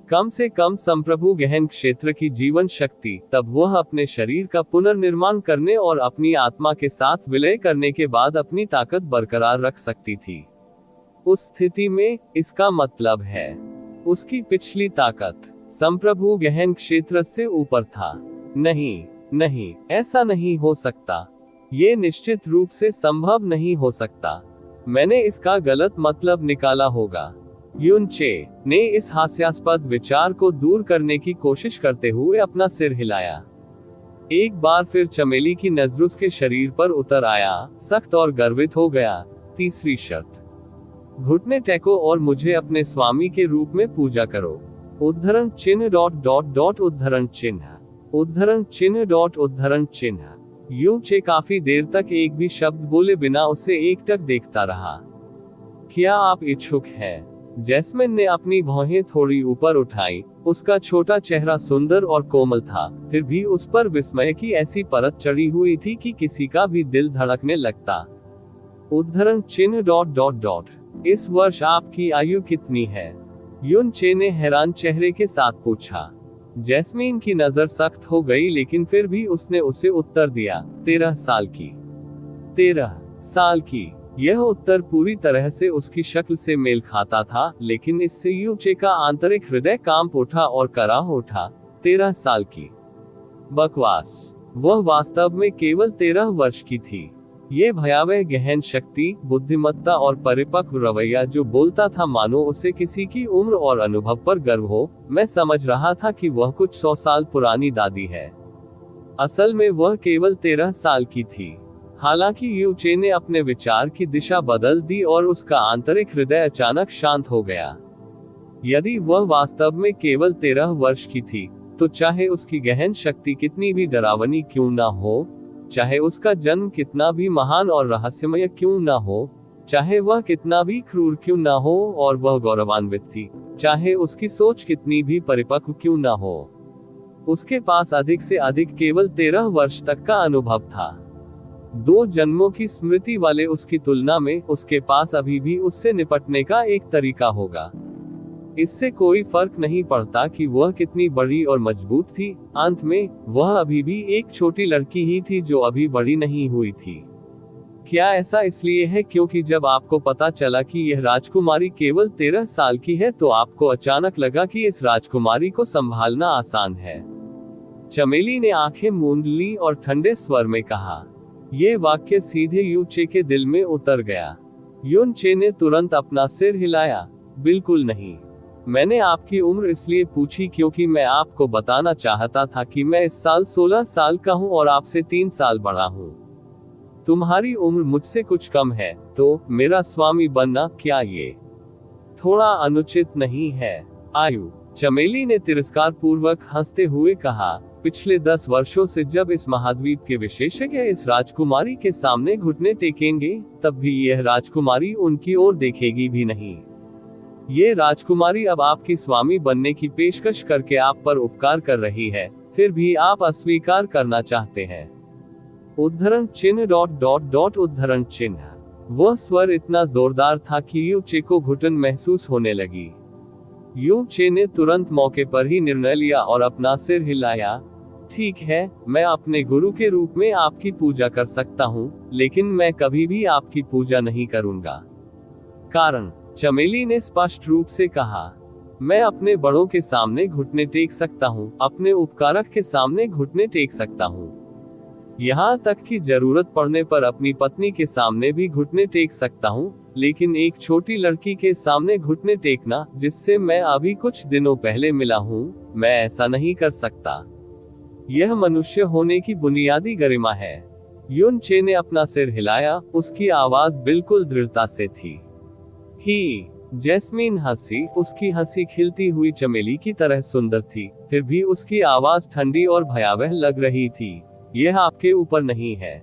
Speaker 1: कम से कम संप्रभु गहन क्षेत्र की जीवन शक्ति, तब वह अपने शरीर का पुनर्निर्माण करने और अपनी आत्मा के साथ विलय करने के बाद अपनी ताकत बरकरार रख सकती थी। उस स्थिति में, इसका मतलब है, उसकी पिछली ताकत संप्रभु गहन क्षेत्र से ऊपर था। नहीं, नहीं, ऐसा नहीं हो सकता। ये निश्चित रूप से संभव नहीं हो सकता। मैंने इसका गलत मतलब निकाला होगा। युन चे ने इस हास्यास्पद विचार को दूर करने की कोशिश करते हुए अपना सिर हिलाया। एक बार फिर चमेली की नजर उसके शरीर पर उतर आया, सख्त और गर्वित हो गया। तीसरी शर्त, घुटने टेको और मुझे अपने स्वामी के रूप में पूजा करो। उद्धरण चिन्ह उद्धरण चिन्ह उद्धरण चिन्ह। यू चे काफी देर तक एक भी शब्द बोले बिना उसे एकटक देखता रहा। क्या आप इच्छुक हैं? जैस्मिन ने अपनी भौहें थोड़ी ऊपर उठाई। उसका छोटा चेहरा सुंदर और कोमल था, फिर भी उस पर विस्मय की ऐसी परत चढ़ी हुई थी कि किसी का भी दिल धड़कने लगता। उद्धरण चिन्ह इस वर्ष आपकी आयु कितनी है? युन चे ने हैरान चेहरे के साथ पूछा। जैस्मीन की नजर सख्त हो गई, लेकिन फिर भी उसने उसे उत्तर दिया, 13 साल की। 13 साल की। यह उत्तर पूरी तरह से उसकी शक्ल से मेल खाता था, लेकिन इससे यू चे का आंतरिक हृदय कांप उठा और कराह उठा। 13 साल की। बकवास। वह वास्तव में केवल 13 वर्ष की थी। ये भयावह गहन शक्ति, बुद्धिमत्ता और परिपक्व रवैया जो बोलता था मानो उसे किसी की उम्र और अनुभव पर गर्व हो। मैं समझ रहा था कि वह कुछ 100 साल पुरानी दादी है। असल में वह केवल 13 साल की थी। हालांकि यू चे ने अपने विचार की दिशा बदल दी और उसका आंतरिक हृदय अचानक शांत हो गया। यदि वह वास्तव में केवल 13 वर्ष की थी, तो चाहे उसकी गहन शक्ति कितनी भी डरावनी क्यों ना हो, चाहे उसका जन्म कितना भी महान और रहस्यमय क्यों ना हो, चाहे वह कितना भी क्रूर क्यों ना हो और वह गौरवान्वित थी, चाहे उसकी सोच कितनी भी परिपक्व क्यों ना हो, उसके पास अधिक से अधिक केवल 13 वर्ष तक का अनुभव था। 2 जन्मों की स्मृति वाले उसकी तुलना में उसके पास अभी भी उससे निपटने का एक तरीका होगा। इससे कोई फर्क नहीं पड़ता कि वह कितनी बड़ी और मजबूत थी, अंत में वह अभी भी एक छोटी लड़की ही थी जो अभी बड़ी नहीं हुई थी। क्या ऐसा इसलिए है क्योंकि जब आपको पता चला कि यह राजकुमारी केवल 13 साल की है, तो आपको अचानक लगा कि इस राजकुमारी को संभालना आसान है? चमेली ने आंखें मूंद ली और ठंडे स्वर में कहा। यह वाक्य सीधे यू चे के दिल में उतर गया। युन चे ने तुरंत अपना सिर हिलाया। बिल्कुल नहीं। मैंने आपकी उम्र इसलिए पूछी क्योंकि मैं आपको बताना चाहता था कि मैं इस साल 16 साल का हूं और आपसे 3 साल बड़ा हूं। तुम्हारी उम्र मुझसे कुछ कम है, तो मेरा स्वामी बनना क्या ये थोड़ा अनुचित नहीं है? आयु। चमेली ने तिरस्कार पूर्वक हंसते हुए कहा, पिछले 10 वर्षों से जब इस महाद्वीप के विशेषज्ञ इस राजकुमारी के सामने घुटने टेकेंगे, तब भी यह राजकुमारी उनकी ओर देखेगी भी नहीं। ये राजकुमारी अब आपकी स्वामी बनने की पेशकश करके आप पर उपकार कर रही है, फिर भी आप अस्वीकार करना चाहते हैं। उद्धरण चिन्ह ... उद्धरण चिन्ह। वह स्वर इतना जोरदार था कि यू चे को घुटन महसूस होने लगी। यू चे ने तुरंत मौके पर ही निर्णय लिया और अपना सिर हिलाया। ठीक है, मैं अपने गुरु के रूप में आपकी पूजा कर सकता हूँ, लेकिन मैं कभी भी आपकी पूजा नहीं करूँगा। कारण? चमेली ने स्पष्ट रूप से कहा। मैं अपने बड़ों के सामने घुटने टेक सकता हूँ, अपने उपकारक के सामने घुटने टेक सकता हूँ, यहाँ तक कि जरूरत पड़ने पर अपनी पत्नी के सामने भी घुटने टेक सकता हूँ, लेकिन एक छोटी लड़की के सामने घुटने टेकना, जिससे मैं अभी कुछ दिनों पहले मिला हूँ, मैं ऐसा नहीं कर सकता। यह मनुष्य होने की बुनियादी गरिमा है। युन चे ने अपना सिर हिलाया, उसकी आवाज बिल्कुल दृढ़ता से थी। ही। जैस्मीन हंसी, उसकी हंसी खिलती हुई चमेली की तरह सुंदर थी, फिर भी उसकी आवाज ठंडी और भयावह लग रही थी। यह आपके ऊपर नहीं है।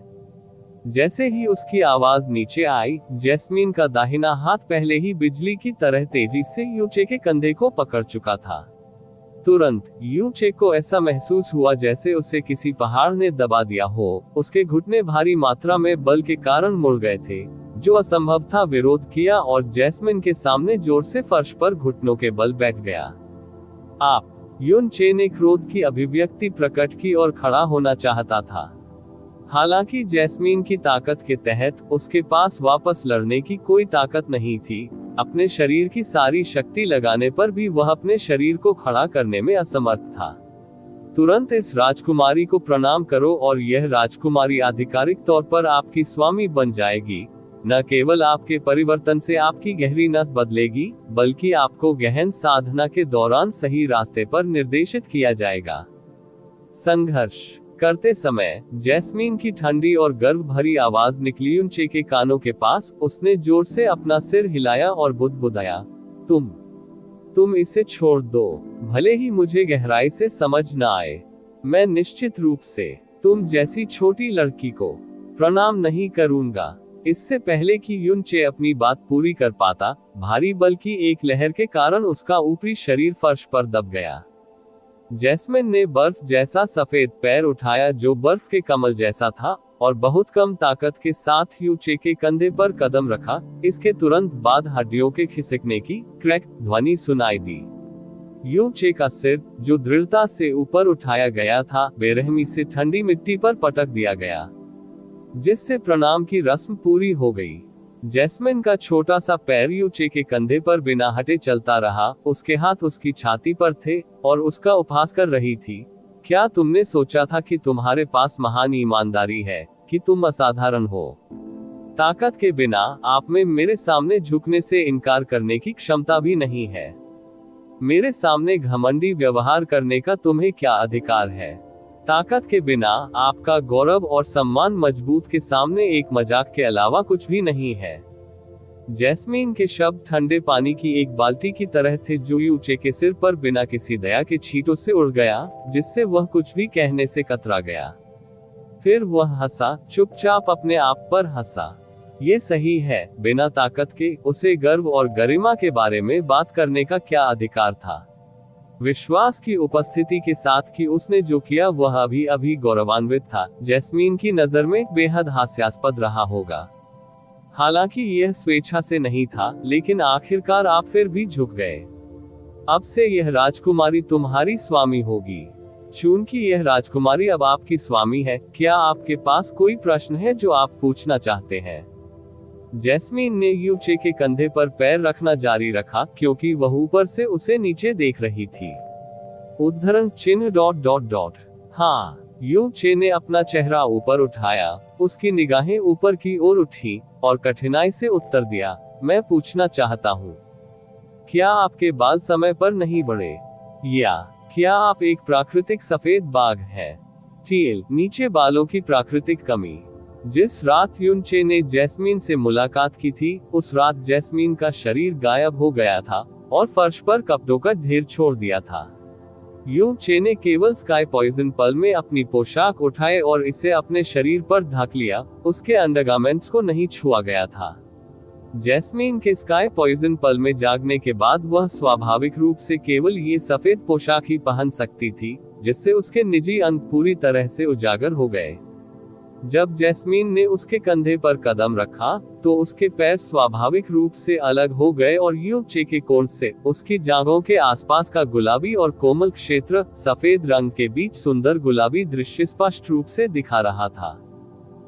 Speaker 1: जैसे ही उसकी आवाज नीचे आई, जैस्मीन का दाहिना हाथ पहले ही बिजली की तरह तेजी से यू चे के कंधे को पकड़ चुका था। तुरंत यू चे को ऐसा महसूस हुआ जैसे उसे किसी पहाड़ ने दबा दिया हो। उसके घुटने भारी मात्रा में बल के कारण मुड़ गए थे, जो असंभव था। विरोध किया और जैस्मिन के सामने जोर से फर्श पर घुटनों के बल बैठ गया। आप। युन चे ने क्रोध की अभिव्यक्ति प्रकट की और खड़ा होना चाहता था। हालांकि जैस्मीन की ताकत के तहत उसके पास वापस लड़ने की कोई ताकत नहीं थी। अपने शरीर की सारी शक्ति लगाने पर भी वह अपने शरीर को खड़ा करने में असमर्थ था। तुरंत इस राजकुमारी को प्रणाम करो और यह राजकुमारी आधिकारिक तौर पर आपकी स्वामी बन जाएगी। न केवल आपके परिवर्तन से आपकी गहरी नस बदलेगी, बल्कि आपको गहन साधना के दौरान सही रास्ते पर निर्देशित किया जाएगा। संघर्ष करते समय जैस्मीन की ठंडी और गर्व भरी आवाज निकली युन चे के कानों के पास। उसने जोर से अपना सिर हिलाया और बुदबुदाया, तुम इसे छोड़ दो, भले ही मुझे गहराई से समझ न आए। मैं निश्चित रूप से तुम जैसी छोटी लड़की को प्रणाम नहीं करूंगा। इससे पहले कि युन चे अपनी बात पूरी कर पाता, भारी बल की एक लहर के कारण उसका ऊपरी शरीर फर्श पर दब गया। जैस्मिन ने बर्फ जैसा सफेद पैर उठाया जो बर्फ के कमल जैसा था, और बहुत कम ताकत के साथ यूचे के कंधे पर कदम रखा। इसके तुरंत बाद हड्डियों के खिसकने की क्रैक ध्वनि सुनाई दी। यूचे का सिर, जो दृढ़ता से ऊपर उठाया गया था, बेरहमी से ठंडी मिट्टी पर पटक दिया गया, जिससे प्रणाम की रस्म पूरी हो गई। जैस्मिन का छोटा सा पैर यूचे के कंधे पर बिना हटे चलता रहा। उसके हाथ उसकी छाती पर थे और उसका उपहास कर रही थी। क्या तुमने सोचा था कि तुम्हारे पास महान ईमानदारी है, कि तुम असाधारण हो? ताकत के बिना आप में मेरे सामने झुकने से इनकार करने की क्षमता भी नहीं है। मेरे सामने घमंडी व्यवहार करने का तुम्हें क्या अधिकार है? ताकत के बिना आपका गौरव और सम्मान मजबूत के सामने एक मजाक के अलावा कुछ भी नहीं है। जैस्मीन के शब्द ठंडे पानी की एक बाल्टी की तरह थे, जो यूचे के सिर पर बिना किसी दया के छींटों से उड़ गया, जिससे वह कुछ भी कहने से कतरा गया। फिर वह हंसा, चुपचाप अपने आप पर हंसा। ये सही है, बिना ताकत के उसे गर्व और गरिमा के बारे में बात करने का क्या अधिकार था? विश्वास की उपस्थिति के साथ कि उसने जो किया वह अभी अभी गौरवान्वित था, जैस्मीन की नजर में बेहद हास्यास्पद रहा होगा। हालांकि यह स्वेच्छा से नहीं था, लेकिन आखिरकार आप फिर भी झुक गए। अब से यह राजकुमारी तुम्हारी स्वामी होगी। चूंकि यह राजकुमारी अब आपकी स्वामी है, क्या आपके पास कोई प्रश्न है जो आप पूछना चाहते हैं? जैस्मीन ने यूचे के कंधे पर पैर रखना जारी रखा, क्योंकि वह ऊपर से उसे नीचे देख रही थी। उद्धरण चिन्ह ... हाँ, यूचे ने अपना चेहरा ऊपर उठाया। उसकी निगाहें ऊपर की ओर उठी और कठिनाई से उत्तर दिया, मैं पूछना चाहता हूँ, क्या आपके बाल समय पर नहीं बढ़े? या क्या आप एक प्राकृतिक सफेद बाघ हैं? टील, नीचे बालों की प्राकृतिक कमी। जिस रात यूचे ने जैस्मीन से मुलाकात की थी, उस रात जैस्मीन का शरीर गायब हो गया था और फर्श पर कपड़ों का ढेर छोड़ दिया था। यूचे ने केवल स्काई पॉइजन पल में अपनी पोशाक उठाए और इसे अपने शरीर पर ढक लिया। उसके अंडरगारमेंट्स को नहीं छुआ गया था। जैस्मीन के स्काई पॉइजन पल में जागने के बाद वह स्वाभाविक रूप से केवल ये सफेद पोशाक ही पहन सकती थी, जिससे उसके निजी अंग पूरी तरह से उजागर हो गए। जब जैस्मीन ने उसके कंधे पर कदम रखा, तो उसके पैर स्वाभाविक रूप से अलग हो गए और यूचे के कोण से उसकी जांघों के आसपास का गुलाबी और कोमल क्षेत्र सफेद रंग के बीच सुंदर गुलाबी दृश्य स्पष्ट रूप से दिखा रहा था।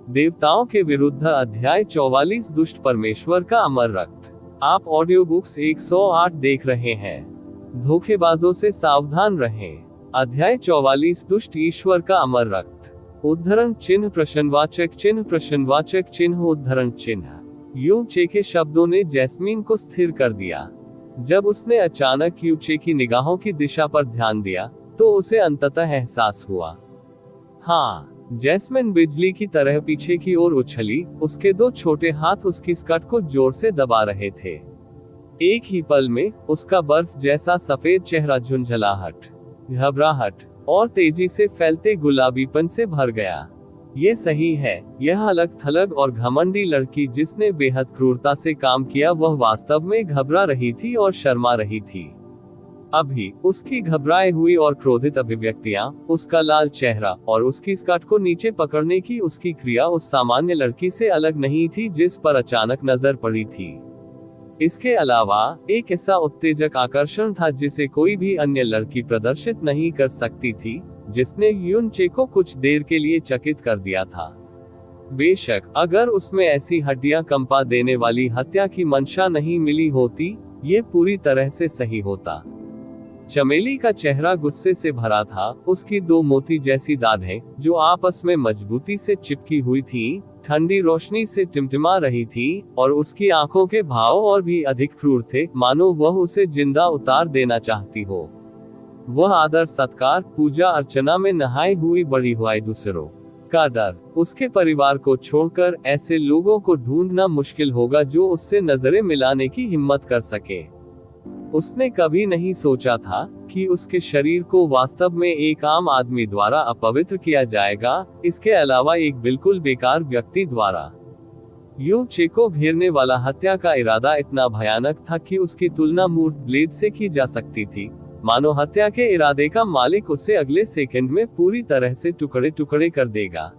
Speaker 1: देवताओं के विरुद्ध अध्याय 44 दुष्ट परमेश्वर का अमर रक्त। आप ऑडियो बुक्स 108 देख रहे हैं। धोखेबाजों से सावधान रहें। अध्याय 44 दुष्ट ईश्वर का अमर रक्त। उद्धरण चिन्ह प्रश्नवाचक चिन्ह उद्धरण चिन्ह। यूचे के शब्दों ने जैस्मीन को स्थिर कर दिया। जब उसने अचानक यूचे की निगाहों की दिशा पर ध्यान दिया, तो उसे अंततः एहसास हुआ। हाँ, जैस्मिन बिजली की तरह पीछे की ओर उछली। उसके दो छोटे हाथ उसकी स्कर्ट को जोर से दबा रहे थे। एक ही पल में उसका बर्फ जैसा सफेद चेहरा झुंझलाहट, घबराहट और तेजी से फैलते गुलाबीपन से भर गया। ये सही है, यह अलग थलग और घमंडी लड़की जिसने बेहद क्रूरता से काम किया, वह वास्तव में घबरा रही थी और शर्मा रही थी। अभी उसकी घबराई हुई और क्रोधित अभिव्यक्तियां, उसका लाल चेहरा और उसकी स्कर्ट को नीचे पकड़ने की उसकी क्रिया उस सामान्य लड़की से अलग नहीं थी जिस पर अचानक नजर पड़ी थी। इसके अलावा एक ऐसा उत्तेजक आकर्षण था जिसे कोई भी अन्य लड़की प्रदर्शित नहीं कर सकती थी, जिसने यूचे को कुछ देर के लिए चकित कर दिया था। बेशक अगर उसमें ऐसी हड्डियां कंपा देने वाली हत्या की मंशा नहीं मिली होती, ये पूरी तरह से सही होता। चमेली का चेहरा गुस्से से भरा था। उसकी दो मोती जैसी दाढ़ें, जो आपस में मजबूती से चिपकी हुई थीं, ठंडी रोशनी से टिमटिमा रही थी, और उसकी आंखों के भाव और भी अधिक क्रूर थे, मानो वह उसे जिंदा उतार देना चाहती हो। वह आदर सत्कार, पूजा अर्चना में नहाई हुई बड़ी हुई दूसरों का डर। उसके परिवार को छोड़कर ऐसे लोगों को ढूंढना मुश्किल होगा जो उससे नजरें मिलाने की हिम्मत कर सके। उसने कभी नहीं सोचा था कि उसके शरीर को वास्तव में एक आम आदमी द्वारा अपवित्र किया जाएगा, इसके अलावा एक बिल्कुल बेकार व्यक्ति द्वारा। यूचे को घेरने वाला हत्या का इरादा इतना भयानक था कि उसकी तुलना मूर्ख ब्लेड से की जा सकती थी, मानो हत्या के इरादे का मालिक उसे अगले सेकंड में पूरी तरह से टुकड़े टुकड़े कर देगा।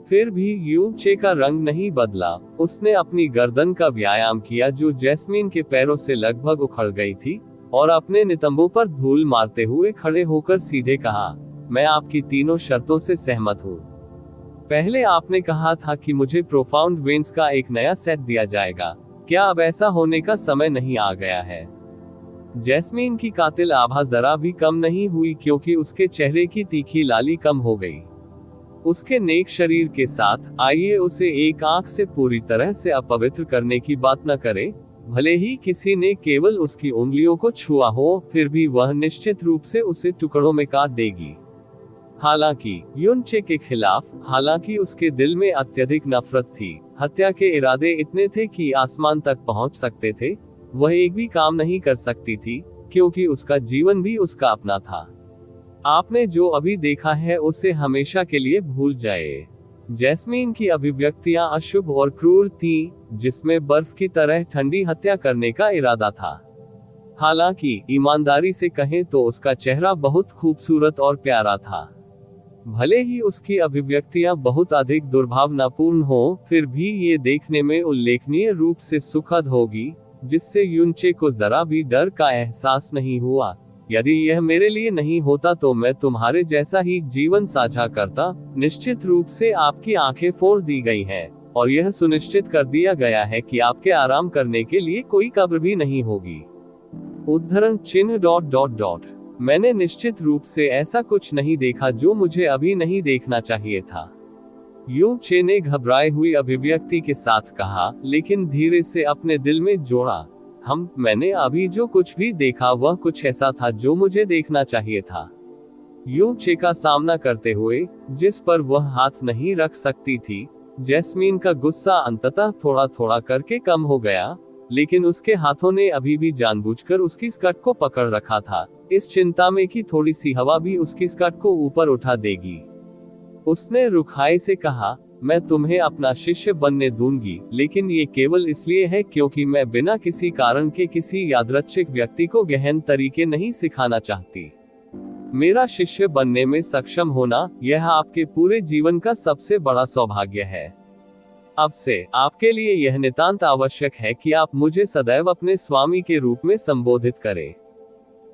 Speaker 1: फिर भी यू चे का रंग नहीं बदला। उसने अपनी गर्दन का व्यायाम किया जो जैस्मीन के पैरों से लगभग उखड़ गई थी, और अपने नितंबों पर धूल मारते हुए खड़े होकर सीधे कहा, मैं आपकी तीनों शर्तों से सहमत हूँ। पहले आपने कहा था कि मुझे प्रोफाउंड वेन्स का एक नया सेट दिया जाएगा, क्या अब ऐसा होने का समय नहीं आ गया है? जैस्मीन की कातिल आभा जरा भी कम नहीं हुई, क्योंकि उसके चेहरे की तीखी लाली कम हो गई। उसके नेक शरीर के साथ आइए उसे एक आंख से पूरी तरह से अपवित्र करने की बात न करें। भले ही किसी ने केवल उसकी उंगलियों को छुआ हो, फिर भी वह निश्चित रूप से उसे टुकड़ों में काट देगी। हालांकि युन चे के खिलाफ, हालांकि उसके दिल में अत्यधिक नफरत थी, हत्या के इरादे इतने थे कि आसमान तक पहुंच सकते थे, वह एक भी काम नहीं कर सकती थी, क्योंकि उसका जीवन भी उसका अपना था। आपने जो अभी देखा है उसे हमेशा के लिए भूल जाए। जैस्मीन की अभिव्यक्तियां अशुभ और क्रूर थीं, जिसमें बर्फ की तरह ठंडी हत्या करने का इरादा था। हालांकि ईमानदारी से कहें तो उसका चेहरा बहुत खूबसूरत और प्यारा था। भले ही उसकी अभिव्यक्तियां बहुत अधिक दुर्भावनापूर्ण हो, फिर भी ये देखने में उल्लेखनीय रूप से सुखद होगी, जिससे युनचे को जरा भी डर का एहसास नहीं हुआ। यदि यह मेरे लिए नहीं होता तो मैं तुम्हारे जैसा ही जीवन साझा करता। निश्चित रूप से आपकी आंखें फोड़ दी गई हैं, और यह सुनिश्चित कर दिया गया है कि आपके आराम करने के लिए कोई कब्र भी नहीं होगी। उद्धरण चिन्ह ... मैंने निश्चित रूप से ऐसा कुछ नहीं देखा जो मुझे अभी नहीं देखना चाहिए था, यू चे ने घबराई हुई अभिव्यक्ति के साथ कहा, लेकिन धीरे से अपने दिल में जोड़ा, मैंने अभी जो कुछ भी देखा वह कुछ ऐसा था जो मुझे देखना चाहिए था। यू चे का सामना करते हुए, जिस पर वह हाथ नहीं रख सकती थी, जैस्मीन का गुस्सा अंततः थोड़ा थोड़ा करके कम हो गया, लेकिन उसके हाथों ने अभी भी जानबूझकर उसकी स्कर्ट को पकड़ रखा था, इस चिंता में कि थोड़ी सी हवा भी उसकी स्कर्ट को ऊपर उठा देगी। उसने रुखाई से कहा, मैं तुम्हें अपना शिष्य बनने दूंगी, लेकिन ये केवल इसलिए है क्योंकि मैं बिना किसी कारण के किसी यादृच्छिक व्यक्ति को गहन तरीके नहीं सिखाना चाहती। मेरा शिष्य बनने में सक्षम होना, यह आपके पूरे जीवन का सबसे बड़ा सौभाग्य है। अब से आपके लिए यह नितांत आवश्यक है कि आप मुझे सदैव अपने स्वामी के रूप में संबोधित करें।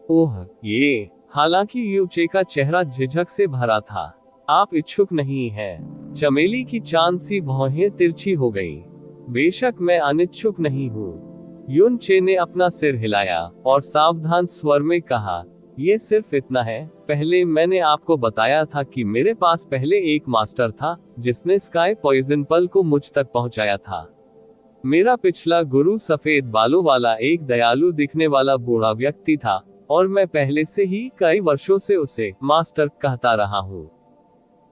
Speaker 1: ओह ये, हालांकि यू चे का चेहरा झिझक से भरा था। आप इच्छुक नहीं हैं। चमेली की चांद सी भौहें तिरछी हो गई। बेशक मैं अनिच्छुक नहीं हूँ। युन चे ने अपना सिर हिलाया और सावधान स्वर में कहा, ये सिर्फ इतना है, पहले मैंने आपको बताया था कि मेरे पास पहले एक मास्टर था, जिसने स्काई पॉइजन पल को मुझ तक पहुंचाया था। मेरा पिछला गुरु सफेद बालों वाला एक दयालु दिखने वाला बूढ़ा व्यक्ति था, और मैं पहले से ही कई वर्षों से उसे मास्टर कहता रहा हूँ।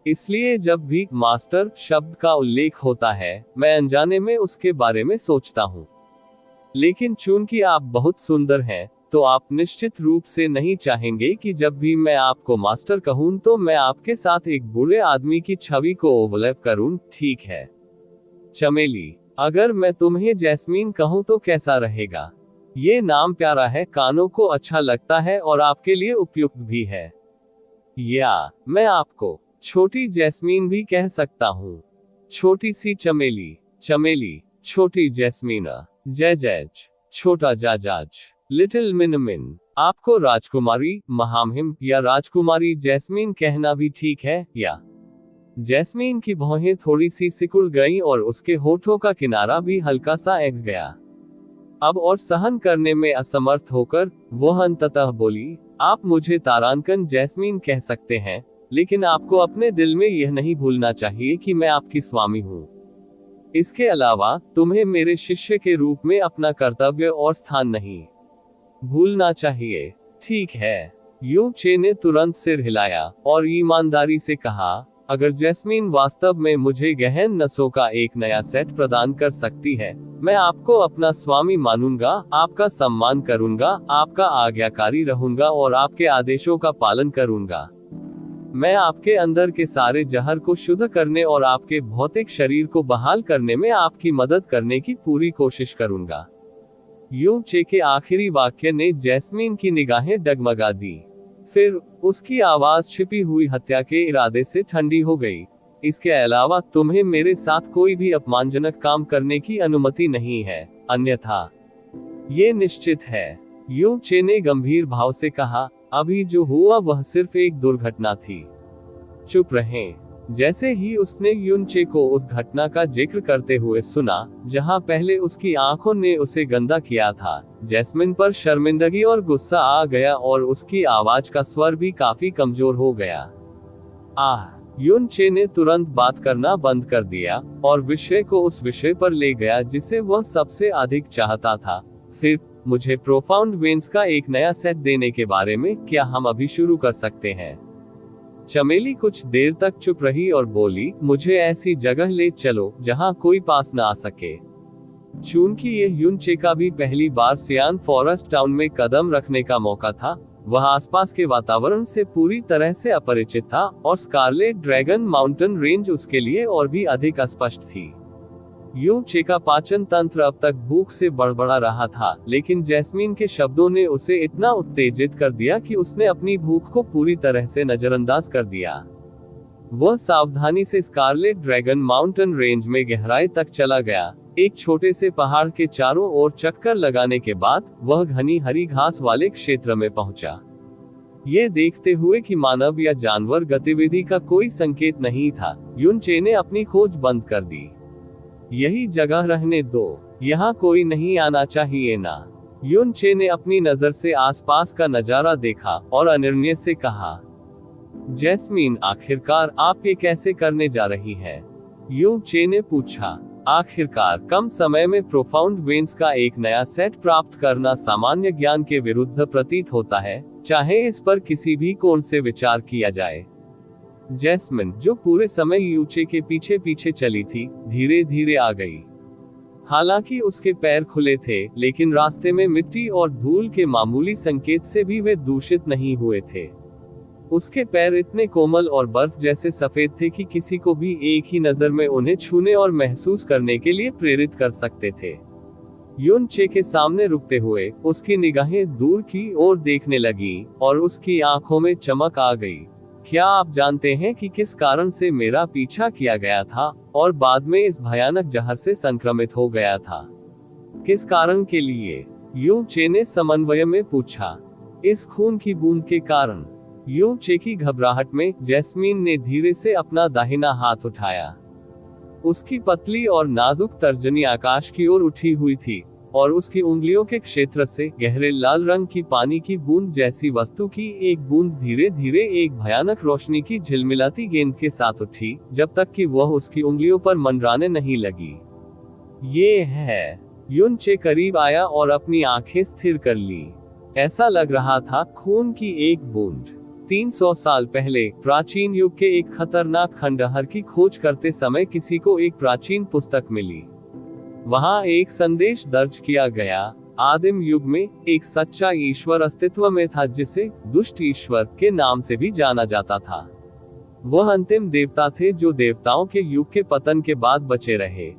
Speaker 1: इसलिए जब भी मास्टर शब्द का उल्लेख होता है, मैं अनजाने में उसके बारे में सोचता हूँ। लेकिन चूंकि आप बहुत सुंदर हैं, तो आप निश्चित रूप से नहीं चाहेंगे कि जब भी मैं आपको मास्टर कहूं तो मैं आपके साथ एक बूढ़े आदमी की छवि को ओवरलैप करूं, ठीक है? चमेली, अगर मैं तुम्हें जैस्मीन कहूं तो कैसा रहेगा? ये नाम प्यारा है, कानों को अच्छा लगता है और आपके लिए उपयुक्त भी है। या मैं आपको छोटी जैस्मीन भी कह सकता हूँ। छोटी सी चमेली, चमेली, छोटी जैस्मीना, जैज, छोटा जाजाज, लिटिल मिनमिन। आपको राजकुमारी, महामहिम या राजकुमारी जैस्मीन कहना भी ठीक है, या? जैस्मीन की भौहें थोड़ी सी सिकुड़ गईं और उसके होठों का किनारा भी हल्का सा एंक गया। अब और सहन करने में असमर्थ होकर वह अंततः बोली, आप मुझे तारांकन जैस्मीन कह सकते हैं, लेकिन आपको अपने दिल में यह नहीं भूलना चाहिए कि मैं आपकी स्वामी हूँ। इसके अलावा तुम्हें मेरे शिष्य के रूप में अपना कर्तव्य और स्थान नहीं भूलना चाहिए, ठीक है? यू चे ने तुरंत सिर हिलाया और ईमानदारी से कहा, अगर जैस्मीन वास्तव में मुझे गहन नसों का एक नया सेट प्रदान कर सकती है, मैं आपको अपना स्वामी मानूंगा, आपका सम्मान करूंगा, आपका आज्ञाकारी रहूंगा और आपके आदेशों का पालन करूंगा। मैं आपके अंदर के सारे जहर को शुद्ध करने और आपके भौतिक शरीर को बहाल करने में आपकी मदद करने की पूरी कोशिश करूंगा। यू चे के आखिरी वाक्य ने जैस्मीन की निगाहें डगमगा दी। फिर उसकी आवाज छिपी हुई हत्या के इरादे से ठंडी हो गई। इसके अलावा तुम्हें मेरे साथ कोई भी अपमानजनक काम करने की अनुमति नहीं है, अन्यथा ये निश्चित है। यू चे ने गंभीर भाव से कहा, अभी जो हुआ वह सिर्फ एक दुर्घटना थी। चुप रहें। जैसे ही उसने युन चे को उस घटना का जिक्र करते हुए सुना जहां पहले उसकी आंखों ने उसे गंदा किया था, जैस्मिन पर शर्मिंदगी और गुस्सा आ गया और उसकी आवाज का स्वर भी काफी कमजोर हो गया। युन चे ने तुरंत बात करना बंद कर दिया और विषय को उस विषय पर ले गया जिसे वह सबसे अधिक चाहता था। फिर, मुझे प्रोफाउंड वेन्स का एक नया सेट देने के बारे में क्या हम अभी शुरू कर सकते हैं? चमेली कुछ देर तक चुप रही और बोली, मुझे ऐसी जगह ले चलो जहां कोई पास न आ सके। चूंकि यह युन चे का भी पहली बार सियान फॉरेस्ट टाउन में कदम रखने का मौका था, वह आसपास के वातावरण से पूरी तरह से अपरिचित था और स्कारलेट ड्रैगन माउंटेन रेंज उसके लिए और भी अधिक अस्पष्ट थी। युन चे का पाचन तंत्र अब तक भूख से बड़बड़ा रहा था, लेकिन जैस्मीन के शब्दों ने उसे इतना उत्तेजित कर दिया कि उसने अपनी भूख को पूरी तरह से नजरअंदाज कर दिया। वह सावधानी से स्कारलेट ड्रैगन माउंटेन रेंज में गहराई तक चला गया। एक छोटे से पहाड़ के चारों ओर चक्कर लगाने के बाद वह घनी हरी घास वाले क्षेत्र में पहुंचा। ये देखते हुए कि मानव या जानवर गतिविधि का कोई संकेत नहीं था, युन चे ने अपनी खोज बंद कर दी। यही जगह रहने दो, यहाँ कोई नहीं आना चाहिए ना। युन चे ने अपनी नजर से आसपास का नजारा देखा और अनिर्णय से कहा, जैस्मीन, आखिरकार आप ये कैसे करने जा रही हैं? युन चे ने पूछा। आखिरकार कम समय में प्रोफाउंड वेन्स का एक नया सेट प्राप्त करना सामान्य ज्ञान के विरुद्ध प्रतीत होता है, चाहे इस पर किसी भी कोण से विचार किया जाए। जैस्मिन, जो पूरे समय यू चे के पीछे पीछे चली थी, धीरे धीरे आ गई। हालांकि उसके पैर खुले थे, लेकिन रास्ते में मिट्टी और धूल के मामूली संकेत से भी वे दूषित नहीं हुए थे। उसके पैर इतने कोमल और बर्फ जैसे सफेद थे कि किसी को भी एक ही नजर में उन्हें छूने और महसूस करने के लिए प्रेरित कर सकते थे। युन चे के सामने रुकते हुए उसकी निगाहें दूर की ओर देखने लगी और उसकी आंखों में चमक आ गई। क्या आप जानते हैं कि किस कारण से मेरा पीछा किया गया था और बाद में इस भयानक जहर से संक्रमित हो गया था? किस कारण के लिए? युन चे ने समन्वय में पूछा। इस खून की बूंद के कारण। युन चे की घबराहट में जैस्मीन ने धीरे से अपना दाहिना हाथ उठाया। उसकी पतली और नाजुक तर्जनी आकाश की ओर उठी हुई थी और उसकी उंगलियों के क्षेत्र से गहरे लाल रंग की पानी की बूंद जैसी वस्तु की एक बूंद धीरे धीरे एक भयानक रोशनी की झिलमिलाती गेंद के साथ उठी, जब तक कि वह उसकी उंगलियों पर मंडराने नहीं लगी। ये है। युन चे करीब आया और अपनी आंखें स्थिर कर ली। ऐसा लग रहा था खून की एक बूंद। 300 साल पहले प्राचीन युग के एक खतरनाक खंडहर की खोज करते समय किसी को एक प्राचीन पुस्तक मिली। वहां एक संदेश दर्ज किया गया। आदिम युग में एक सच्चा ईश्वर अस्तित्व में था जिसे दुष्ट ईश्वर के नाम से भी जाना जाता था। वह अंतिम देवता थे जो देवताओं के युग के पतन के बाद बचे रहे।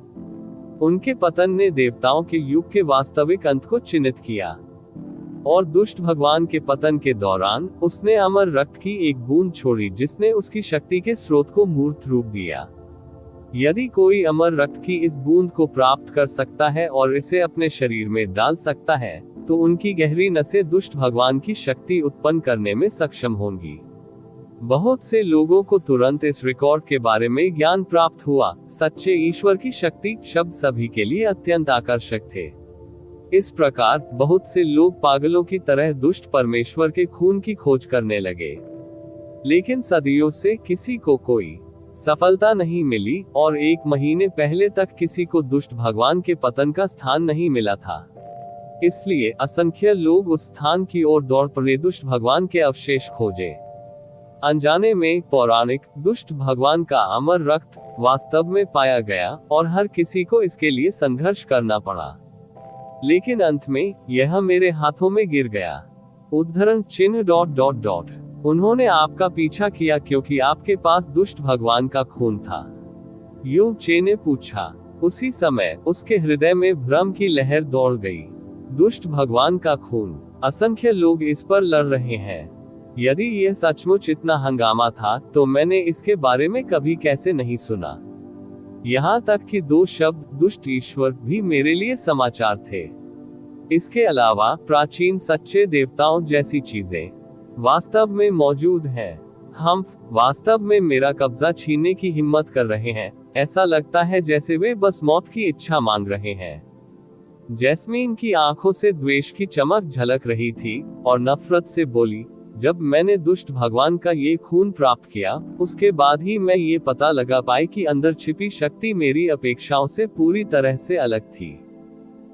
Speaker 1: उनके पतन ने देवताओं के युग के वास्तविक अंत को चिन्हित किया और दुष्ट भगवान के पतन के दौरान उसने अमर रक्त की एक बूंद छोड़ी जिसने उसकी शक्ति के स्रोत को मूर्त रूप दिया। यदि कोई अमर रक्त की इस बूंद को प्राप्त कर सकता है और इसे अपने शरीर में डाल सकता है, तो उनकी गहरी नसें दुष्ट भगवान की शक्ति उत्पन्न करने में सक्षम होंगी। बहुत से लोगों को तुरंत इस रिकॉर्ड के बारे में ज्ञान प्राप्त हुआ। सच्चे ईश्वर की शक्ति शब्द सभी के लिए अत्यंत आकर्षक थे। इस प्रकार बहुत से लोग पागलों की तरह दुष्ट परमेश्वर के खून की खोज करने लगे, लेकिन सदियों से किसी को कोई सफलता नहीं मिली और 1 महीने पहले तक किसी को दुष्ट भगवान के पतन का स्थान नहीं मिला था। इसलिए असंख्य लोग उस स्थान की ओर दौड़ पड़े दुष्ट भगवान के अवशेष खोजे। अनजाने में पौराणिक दुष्ट भगवान का अमर रक्त वास्तव में पाया गया और हर किसी को इसके लिए संघर्ष करना पड़ा, लेकिन अंत में यह मेरे हाथों में गिर गया। उद्धरण चिन्ह ... उन्होंने आपका पीछा किया क्योंकि आपके पास दुष्ट भगवान का खून था? युन चे ने पूछा। उसी समय उसके हृदय में भ्रम की लहर दौड़ गई। दुष्ट भगवान का खून, असंख्य लोग इस पर लड़ रहे हैं। यदि यह सचमुच इतना हंगामा था तो मैंने इसके बारे में कभी कैसे नहीं सुना। यहाँ तक कि 2 शब्द दुष्ट ईश्वर भी मेरे लिए समाचार थे। इसके अलावा प्राचीन सच्चे देवताओं जैसी चीजें वास्तव में मौजूद हैं। हम वास्तव में मेरा कब्जा छीनने की हिम्मत कर रहे हैं। ऐसा लगता है जैसे वे बस मौत की इच्छा मांग रहे हैं। जैस्मीन की आंखों से द्वेष की चमक झलक रही थी और नफरत से बोली, जब मैंने दुष्ट भगवान का ये खून प्राप्त किया, उसके बाद ही मैं ये पता लगा पाई कि अंदर छिपी शक्ति मेरी अपेक्षाओं से पूरी तरह से अलग थी।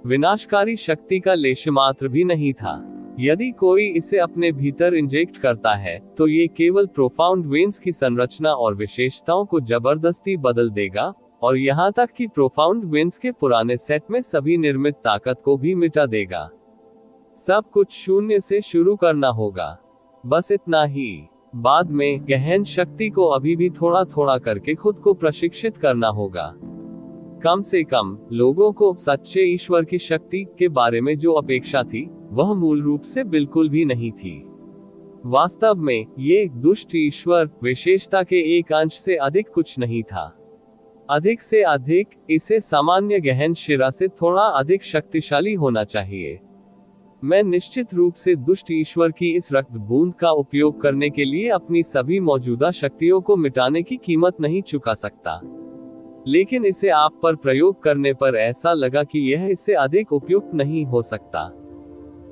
Speaker 1: विनाशकारी शक्ति का लेशमात्र भी नहीं था। यदि कोई इसे अपने भीतर इंजेक्ट करता है तो ये केवल प्रोफाउंड वेन्स की संरचना और विशेषताओं को जबरदस्ती बदल देगा, और यहाँ तक कि प्रोफाउंड वेन्स के पुराने सेट में सभी निर्मित ताकत को भी मिटा देगा। सब कुछ शून्य से शुरू करना होगा, बस इतना ही। बाद में गहन शक्ति को अभी भी थोड़ा थोड़ा करके खुद को प्रशिक्षित करना होगा। कम से कम लोगों को सच्चे ईश्वर की शक्ति के बारे में जो अपेक्षा थी वह मूल रूप से बिल्कुल भी नहीं थी। वास्तव में ये दुष्ट ईश्वर विशेषता के एक अंश से अधिक कुछ नहीं था। अधिक से अधिक इसे सामान्य गहन शिरा से थोड़ा अधिक शक्तिशाली होना चाहिए। मैं निश्चित रूप से दुष्ट ईश्वर की इस रक्त बूंद का उपयोग करने के लिए अपनी सभी मौजूदा शक्तियों को मिटाने की कीमत नहीं चुका सकता, लेकिन इसे आप पर प्रयोग करने पर ऐसा लगा कि यह इससे अधिक उपयुक्त नहीं हो सकता।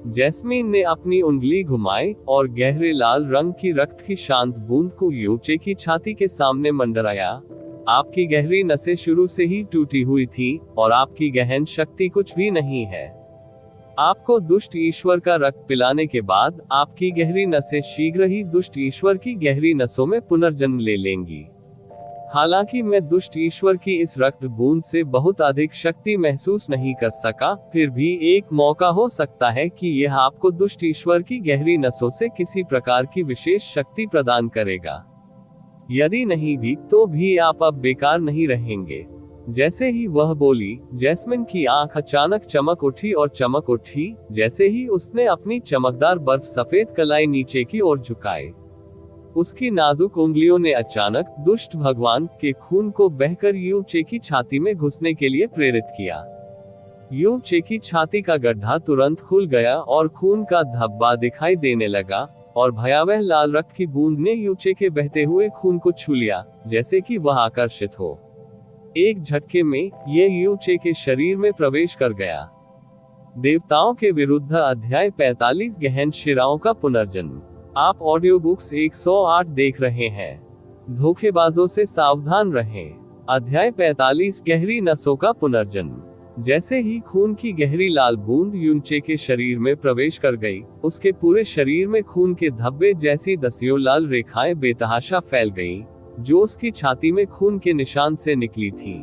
Speaker 1: जैस्मीन ने अपनी उंगली घुमाई और गहरे लाल रंग की रक्त की शांत बूंद को यूचे की छाती के सामने मंडराया। आपकी गहरी नसें शुरू से ही टूटी हुई थी और आपकी गहन शक्ति कुछ भी नहीं है। आपको दुष्ट ईश्वर का रक्त पिलाने के बाद आपकी गहरी नसें शीघ्र ही दुष्ट ईश्वर की गहरी नसों में पुनर्जन्म ले लेंगी। हालांकि मैं दुष्ट ईश्वर की इस रक्त बूंद से बहुत अधिक शक्ति महसूस नहीं कर सका, फिर भी एक मौका हो सकता है कि यह आपको दुष्ट ईश्वर की गहरी नसों से किसी प्रकार की विशेष शक्ति प्रदान करेगा। यदि नहीं भी तो भी आप अब बेकार नहीं रहेंगे। जैसे ही वह बोली, जैस्मिन की आंख अचानक चमक उठी और चमक उठी जैसे ही उसने अपनी चमकदार बर्फ सफेद कलाई नीचे की ओर झुकाए। उसकी नाजुक उंगलियों ने अचानक दुष्ट भगवान के खून को बहकर यूचे की छाती में घुसने के लिए प्रेरित किया। यूचे की छाती का गड्ढा तुरंत खुल गया और खून का धब्बा दिखाई देने लगा, और भयावह लाल रक्त की बूंद ने यूचे के बहते हुए खून को छू लिया, जैसे कि वह आकर्षित हो। एक झटके में यह यूचे के शरीर में प्रवेश कर गया। देवताओं के विरुद्ध अध्याय 45 गहन शिराओं का पुनर्जन्म। आप ऑडियो बुक्स 108 देख रहे हैं। धोखेबाजों से सावधान रहें। अध्याय 45 गहरी नसों का पुनर्जन्म। जैसे ही खून की गहरी लाल बूंद यूचे के शरीर में प्रवेश कर गई, उसके पूरे शरीर में खून के धब्बे जैसी दसियों लाल रेखाएं बेतहाशा फैल गईं, जो उसकी छाती में खून के निशान से निकली थीं।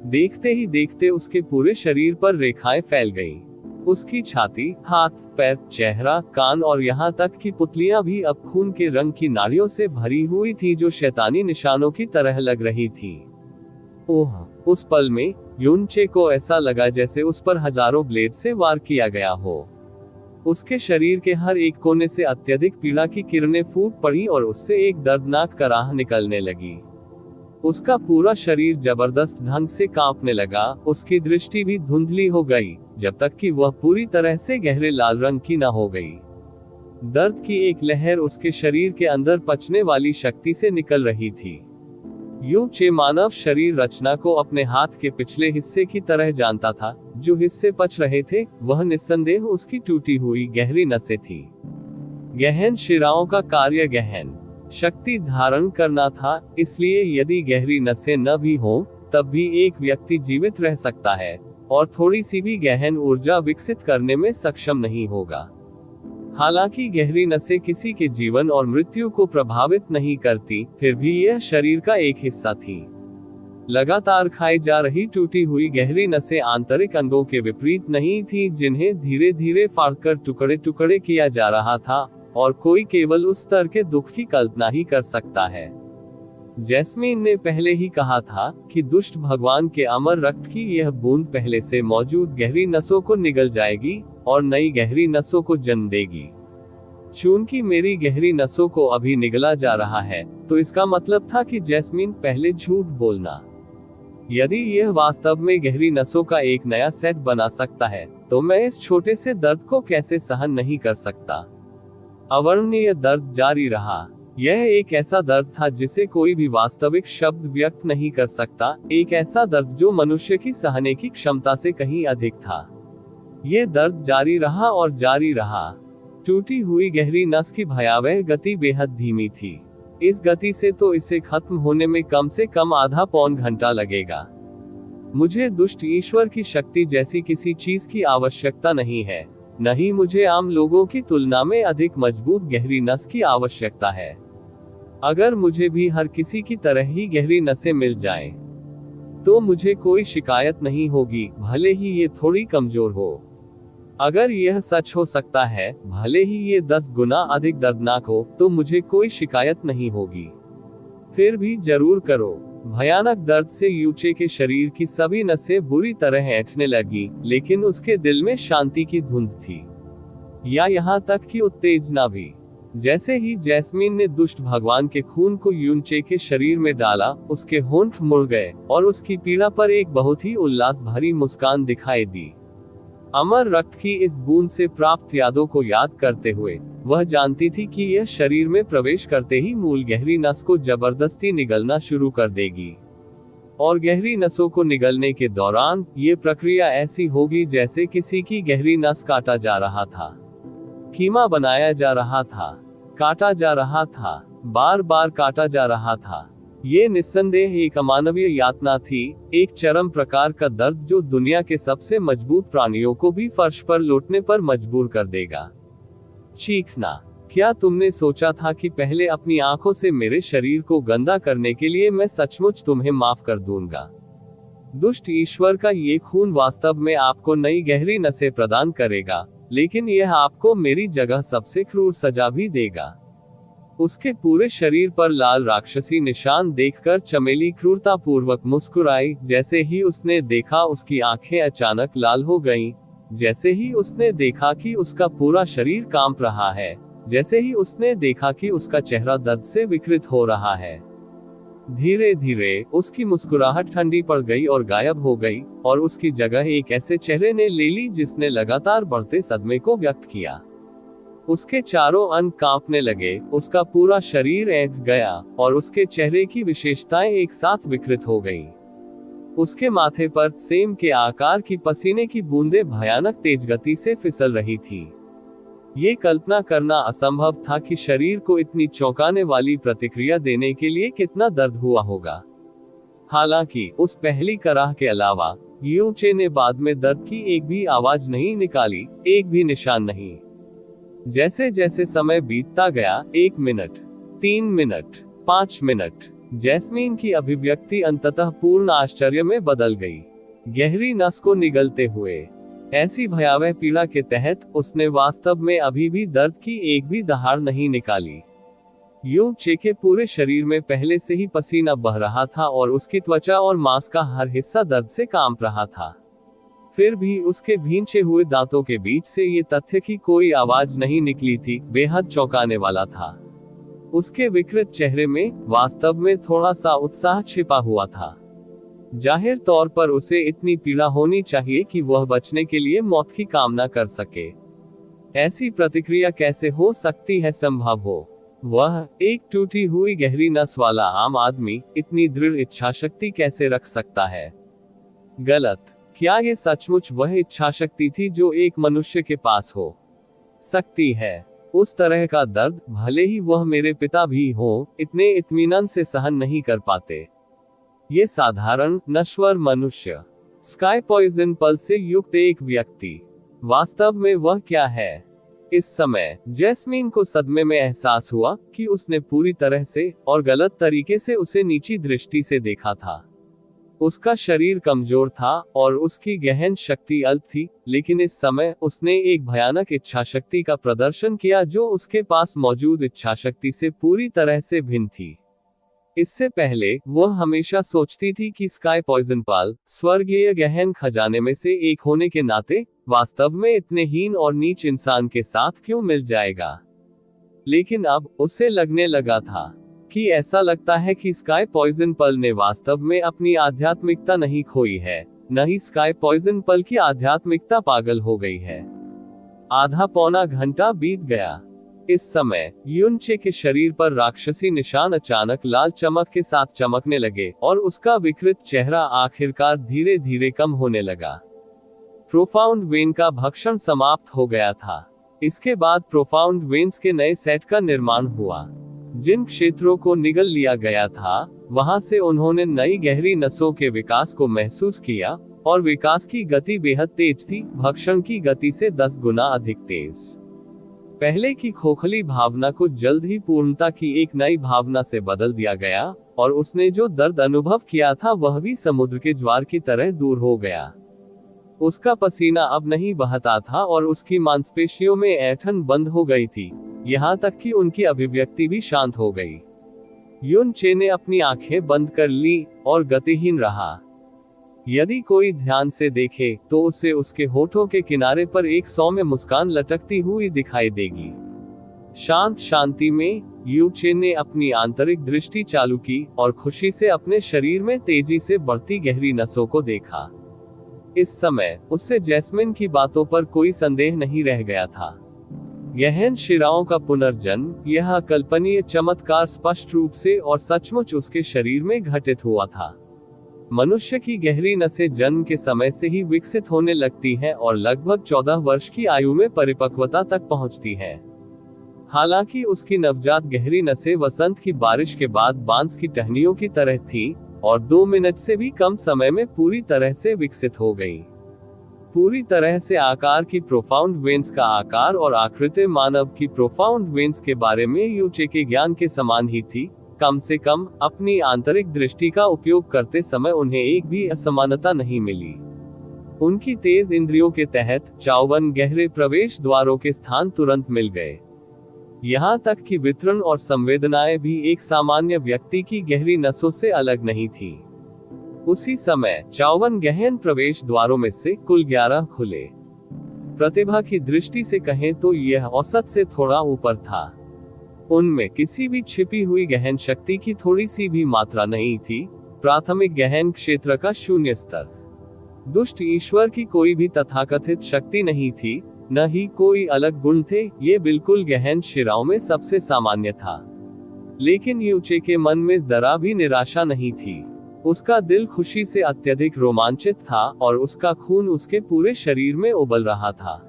Speaker 1: देखते ही देखते उसके पूरे शरीर पर रेखाएं फैल गईं। उसकी छाती, हाथ, पैर, चेहरा, कान और यहाँ तक कि पुतलियां भी अब खून के रंग की नाड़ियों से भरी हुई थी, जो शैतानी निशानों की तरह लग रही थी। ओह! उस पल में यूचे को ऐसा लगा जैसे उस पर हजारों ब्लेड से वार किया गया हो। उसके शरीर के हर एक कोने से अत्यधिक पीड़ा की किरणें फूट पड़ी और उससे एक दर्दनाक कराह निकलने लगी। उसका पूरा शरीर जबरदस्त ढंग से कांपने लगा। उसकी दृष्टि भी धुंधली हो गई, जब तक कि वह पूरी तरह से गहरे लाल रंग की न हो गई। दर्द की एक लहर उसके शरीर के अंदर पचने वाली शक्ति से निकल रही थी। यूचे मानव शरीर रचना को अपने हाथ के पिछले हिस्से की तरह जानता था। जो हिस्से पच रहे थे वह निस्संदेह उसकी टूटी हुई गहरी नसें थी। गहन शिराओं का कार्य गहन शक्ति धारण करना था, इसलिए यदि गहरी नसें न भी हों तब भी एक व्यक्ति जीवित रह सकता है और थोड़ी सी भी गहन ऊर्जा विकसित करने में सक्षम नहीं होगा। हालांकि गहरी नसें किसी के जीवन और मृत्यु को प्रभावित नहीं करती, फिर भी यह शरीर का एक हिस्सा थी। लगातार खाई जा रही टूटी हुई गहरी नसें आंतरिक अंगों के विपरीत नहीं थी, जिन्हें धीरे धीरे फाड़कर टुकड़े टुकड़े किया जा रहा था, और कोई केवल उस स्तर के दुख की कल्पना ही कर सकता है। जैस्मीन ने पहले ही कहा था कि दुष्ट भगवान के अमर रक्त की यह बूंद पहले से मौजूद गहरी नसों को निगल जाएगी और नई गहरी नसों को जन्म देगी। चूंकि मेरी गहरी नसों को अभी निगला जा रहा है, तो इसका मतलब था कि जैस्मीन पहले झूठ बोलना। यदि यह वास्तव में गहरी नसों का एक नया सेट बना सकता है, तो मैं इस छोटे से दर्द को कैसे सहन नहीं कर सकता। अवर्णनीय दर्द जारी रहा। यह एक ऐसा दर्द था जिसे कोई भी वास्तविक शब्द व्यक्त नहीं कर सकता, एक ऐसा दर्द जो मनुष्य की सहने की क्षमता से कहीं अधिक था। यह दर्द जारी रहा और जारी रहा। टूटी हुई गहरी नस की भयावह गति बेहद धीमी थी। इस गति से तो इसे खत्म होने में कम से कम आधा पौन घंटा लगेगा। मुझे दुष्ट ईश्वर की शक्ति जैसी किसी चीज की आवश्यकता नहीं है, नहीं मुझे आम लोगों की तुलना में अधिक मजबूत गहरी नस की आवश्यकता है। अगर मुझे भी हर किसी की तरह ही गहरी नसें मिल जाएं, तो मुझे कोई शिकायत नहीं होगी, भले ही ये थोड़ी कमजोर हो। अगर यह सच हो सकता है, भले ही ये 10 गुना अधिक दर्दनाक हो, तो मुझे कोई शिकायत नहीं होगी। फिर भी जरूर करो। भयानक दर्द से यूचे के शरीर की सभी नसें बुरी तरह ऐंठने लगी, लेकिन उसके दिल में शांति की धुंध थी, या यहाँ तक कि उत्तेजना भी। जैसे ही जैस्मीन ने दुष्ट भगवान के खून को यूचे के शरीर में डाला, उसके होंठ मुड़ गए और उसकी पीड़ा पर एक बहुत ही उल्लास भरी मुस्कान दिखाई दी। अमर रक्त की इस बूंद से प्राप्त यादों को याद करते हुए वह जानती थी कि यह शरीर में प्रवेश करते ही मूल गहरी नस को जबरदस्ती निगलना शुरू कर देगी, और गहरी नसों को निगलने के दौरान ये प्रक्रिया ऐसी होगी जैसे किसी की गहरी नस काटा जा रहा था, कीमा बनाया जा रहा था, काटा जा रहा था, बार बार काटा जा रहा था। ये निस्संदेह एक अमानवीय यातना थी, एक चरम प्रकार का दर्द जो दुनिया के सबसे मजबूत प्राणियों को भी फर्श पर लौटने पर मजबूर कर देगा। चीखना। क्या तुमने सोचा था कि पहले अपनी आंखों से मेरे शरीर को गंदा करने के लिए मैं सचमुच तुम्हें माफ कर दूंगा? दुष्ट ईश्वर का ये खून वास्तव में आपको नई गहरी नसें प्रदान करेगा, लेकिन यह आपको मेरी जगह सबसे क्रूर सजा भी देगा। उसके पूरे शरीर पर लाल राक्षसी निशान देखकर चमेली क्रूरता पूर्वक मुस्कुराई। जैसे ही उसने देखा, उसकी आंखें अचानक लाल हो गईं। जैसे ही उसने देखा कि उसका पूरा शरीर कांप रहा है, जैसे ही उसने देखा कि उसका चेहरा दर्द से विकृत हो रहा है, धीरे धीरे उसकी मुस्कुराहट ठंडी पड़ गई और गायब हो गई, और उसकी जगह एक ऐसे चेहरे ने ले ली जिसने लगातार बढ़ते सदमे को व्यक्त किया। उसके चारों अंग कांपने लगे, उसका पूरा शरीर ऐंठ गया, और उसके चेहरे की विशेषताएं एक साथ विकृत हो गईं। उसके माथे पर सेम के आकार की पसीने की बूंदें भयानक तेज गति से फिसल रही थी। ये कल्पना करना असंभव था कि शरीर को इतनी चौंकाने वाली प्रतिक्रिया देने के लिए कितना दर्द हुआ होगा। हालांकि उस पहली कराह के अलावा यूचे ने बाद में दर्द की एक भी आवाज नहीं निकाली, एक भी निशान नहीं। जैसे जैसे समय बीतता गया, 1 मिनट, 3 मिनट, 5 मिनट, जैस्मीन की अभिव्यक्ति अंततः पूर्ण आश्चर्य में बदल गई। गहरी नस को निगलते हुए ऐसी भयावह पीड़ा के तहत उसने वास्तव में अभी भी दर्द की एक भी दहाड़ नहीं निकाली। यूचे के पूरे शरीर में पहले से ही पसीना बह रहा था और उसकी त्वचा और मांस का हर हिस्सा दर्द से कांप रहा था। फिर भी उसके भींचे हुए दांतों के बीच से ये तथ्य की कोई आवाज नहीं निकली थी, बेहद चौंकाने वाला था। उसके विकृत चेहरे में वास्तव में थोड़ा सा उत्साह छिपा हुआ था। जाहिर तौर पर उसे इतनी पीड़ा होनी चाहिए कि वह बचने के लिए मौत की कामना कर सके। ऐसी प्रतिक्रिया कैसे हो सकती है संभव हो? वह एक टूटी हुई गहरी नस वाला आम आदमी इतनी दृढ़ इच्छा शक्ति कैसे रख सकता है? गलत। क्या ये सचमुच वह इच्छा शक्ति थी जो एक मनुष्य के पास हो सकती है? उस तरह का दर्द, भले ही वह मेरे पिता भी हो, इतने इत्मीनान से सहन नहीं कर पाते। ये साधारण नश्वर मनुष्य, स्काई पॉइजन पल से युक्त एक व्यक्ति, वास्तव में वह क्या है? इस समय जैस्मीन को सदमे में एहसास हुआ कि उसने पूरी तरह से और गलत तरीके से उसे नीची दृष्टि से देखा था। उसका शरीर कमजोर था और उसकी गहन शक्ति अल्प थी, लेकिन इस समय उसने एक भयानक इच्छा शक्ति का प्रदर्शन किया जो उसके पास मौजूद इच्छा शक्ति से पूरी तरह से भिन्न थी। इससे पहले वह हमेशा सोचती थी कि स्काई पॉइजन पाल स्वर्गीय गहन खजाने में से एक होने के नाते वास्तव में इतने हीन और नीच इंसान के साथ क्यों मिल जाएगा। लेकिन अब उसे लगने लगा था कि ऐसा लगता है कि स्काई पॉइजन पल ने वास्तव में अपनी आध्यात्मिकता नहीं खोई है, न ही स्काई पॉइजन पल की आध्यात्मिकता पागल हो गई है। आधा पौना घंटा बीत गया। इस समय युनचे के शरीर पर राक्षसी निशान अचानक लाल चमक के साथ चमकने लगे और उसका विकृत चेहरा आखिरकार धीरे धीरे कम होने लगा। प्रोफाउंड वेन का भक्षण समाप्त हो गया था। इसके बाद प्रोफाउंड वेन्स के नए सेट का निर्माण हुआ। जिन क्षेत्रों को निगल लिया गया था, वहां से उन्होंने नई गहरी नसों के विकास को महसूस किया और विकास की गति बेहद तेज थी, भक्षण की गति से 10 गुना अधिक तेज। पहले की खोखली भावना को जल्द ही पूर्णता की एक नई भावना से बदल दिया गया और उसने जो दर्द अनुभव किया था वह भी समुद्र के ज्वार की तरह दूर हो गया। उसका पसीना अब नहीं बहता था और उसकी मांसपेशियों में ऐंठन बंद हो गई थी, यहाँ तक कि उनकी अभिव्यक्ति भी शांत हो गई। युनचे ने अपनी आंखें बंद कर ली और गतिहीन रहा। यदि कोई ध्यान से देखे तो उसे उसके होठों के किनारे पर एक सौम्य मुस्कान लटकती हुई दिखाई देगी। शांत शांति में युनचे ने अपनी आंतरिक दृष्टि चालू की और खुशी से अपने शरीर में तेजी से बढ़ती गहरी नसों को देखा। इस समय उससे जैस्मिन की बातों पर कोई संदेह नहीं रह गया था। गहन शिराओं का पुनर्जन्म, यह अकल्पनीय चमत्कार स्पष्ट रूप से और सचमुच उसके शरीर में घटित हुआ था। मनुष्य की गहरी नसें जन्म के समय से ही विकसित होने लगती हैं और लगभग 14 वर्ष की आयु में परिपक्वता तक पहुंचती हैं। हालांकि उसकी नवजात गहरी नसें वसंत की बारिश के बाद बांस की टहनियों की तरह थी और 2 मिनट से भी कम समय में पूरी तरह से विकसित हो गई। पूरी तरह से आकार की प्रोफाउंड वेन्स का आकार और आकृति मानव की प्रोफाउंड वेन्स के बारे में युनचे के ज्ञान के समान ही थी। कम से कम अपनी आंतरिक दृष्टि का उपयोग करते समय उन्हें एक भी असमानता नहीं मिली। उनकी तेज इंद्रियों के तहत 54 गहरे प्रवेश द्वारों के स्थान तुरंत मिल गए। यहाँ तक कि वितरण और संवेदनाएं भी एक सामान्य व्यक्ति की गहरी नसों से अलग नहीं थी। उसी समय 54 गहन प्रवेश द्वारों में से कुल 11 खुले। प्रतिभा की दृष्टि से कहें तो यह औसत से थोड़ा ऊपर था। उनमें किसी भी छिपी हुई गहन शक्ति की थोड़ी सी भी मात्रा नहीं थी। प्राथमिक गहन क्षेत्र का 0 स्तर। दुष्ट ईश्वर की कोई भी तथाकथित शक्ति नहीं थी, न ही कोई अलग गुण थे। ये बिल्कुल गहन शिराओं में सबसे सामान्य था। लेकिन युनचे के मन में जरा भी निराशा नहीं थी। उसका दिल खुशी से अत्यधिक रोमांचित था और उसका खून उसके पूरे शरीर में उबल रहा था,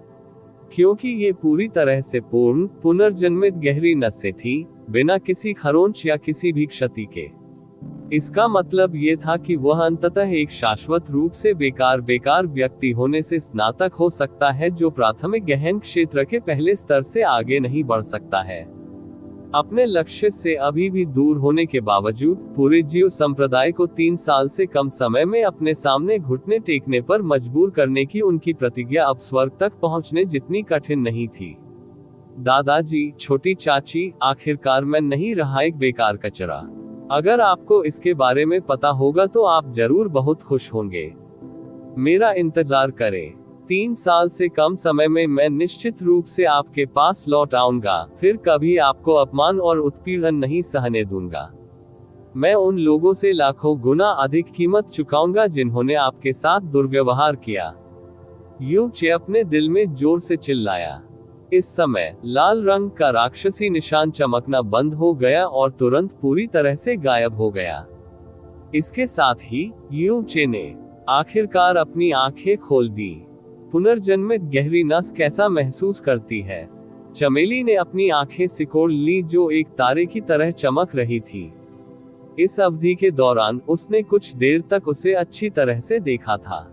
Speaker 1: क्योंकि ये पूरी तरह से पूर्ण पुनर्जन्मित गहरी नसें थी, बिना किसी खरोंच या किसी भी क्षति के। इसका मतलब ये था कि वह अंततः एक शाश्वत रूप से बेकार व्यक्ति होने से स्नातक हो सकता है, जो प्राथमिक गहन क्षेत्र के पहले स्तर से आगे नहीं बढ़ सकता है। अपने लक्ष्य से अभी भी दूर होने के बावजूद पूरे जीव संप्रदाय को 3 साल से कम समय में अपने सामने घुटने टेकने पर मजबूर करने की उनकी प्रतिज्ञा अब स्वर्ग तक पहुंचने जितनी कठिन नहीं थी। दादाजी, छोटी चाची, आखिरकार मैं नहीं रहा एक बेकार कचरा। अगर आपको इसके बारे में पता होगा तो आप जरूर बहुत खुश होंगे। मेरा इंतजार करें। 3 साल से कम समय में मैं निश्चित रूप से आपके पास लौट आऊंगा। फिर कभी आपको अपमान और उत्पीड़न नहीं सहने दूंगा। मैं उन लोगों से लाखों गुना अधिक कीमत चुकाऊंगा जिन्होंने आपके साथ दुर्व्यवहार किया। युनचे अपने दिल में जोर से चिल्लाया। इस समय लाल रंग का राक्षसी निशान चमकना बंद हो गया और तुरंत पूरी तरह से गायब हो गया। इसके साथ ही युनचे ने आखिरकार अपनी आंखें खोल दी। पुनर्जन्मित गहरी नस कैसा महसूस करती है? चमेली ने अपनी आंखें सिकोड़ ली, जो एक तारे की तरह चमक रही थी। इस अवधि के दौरान उसने कुछ देर तक उसे अच्छी तरह से देखा था।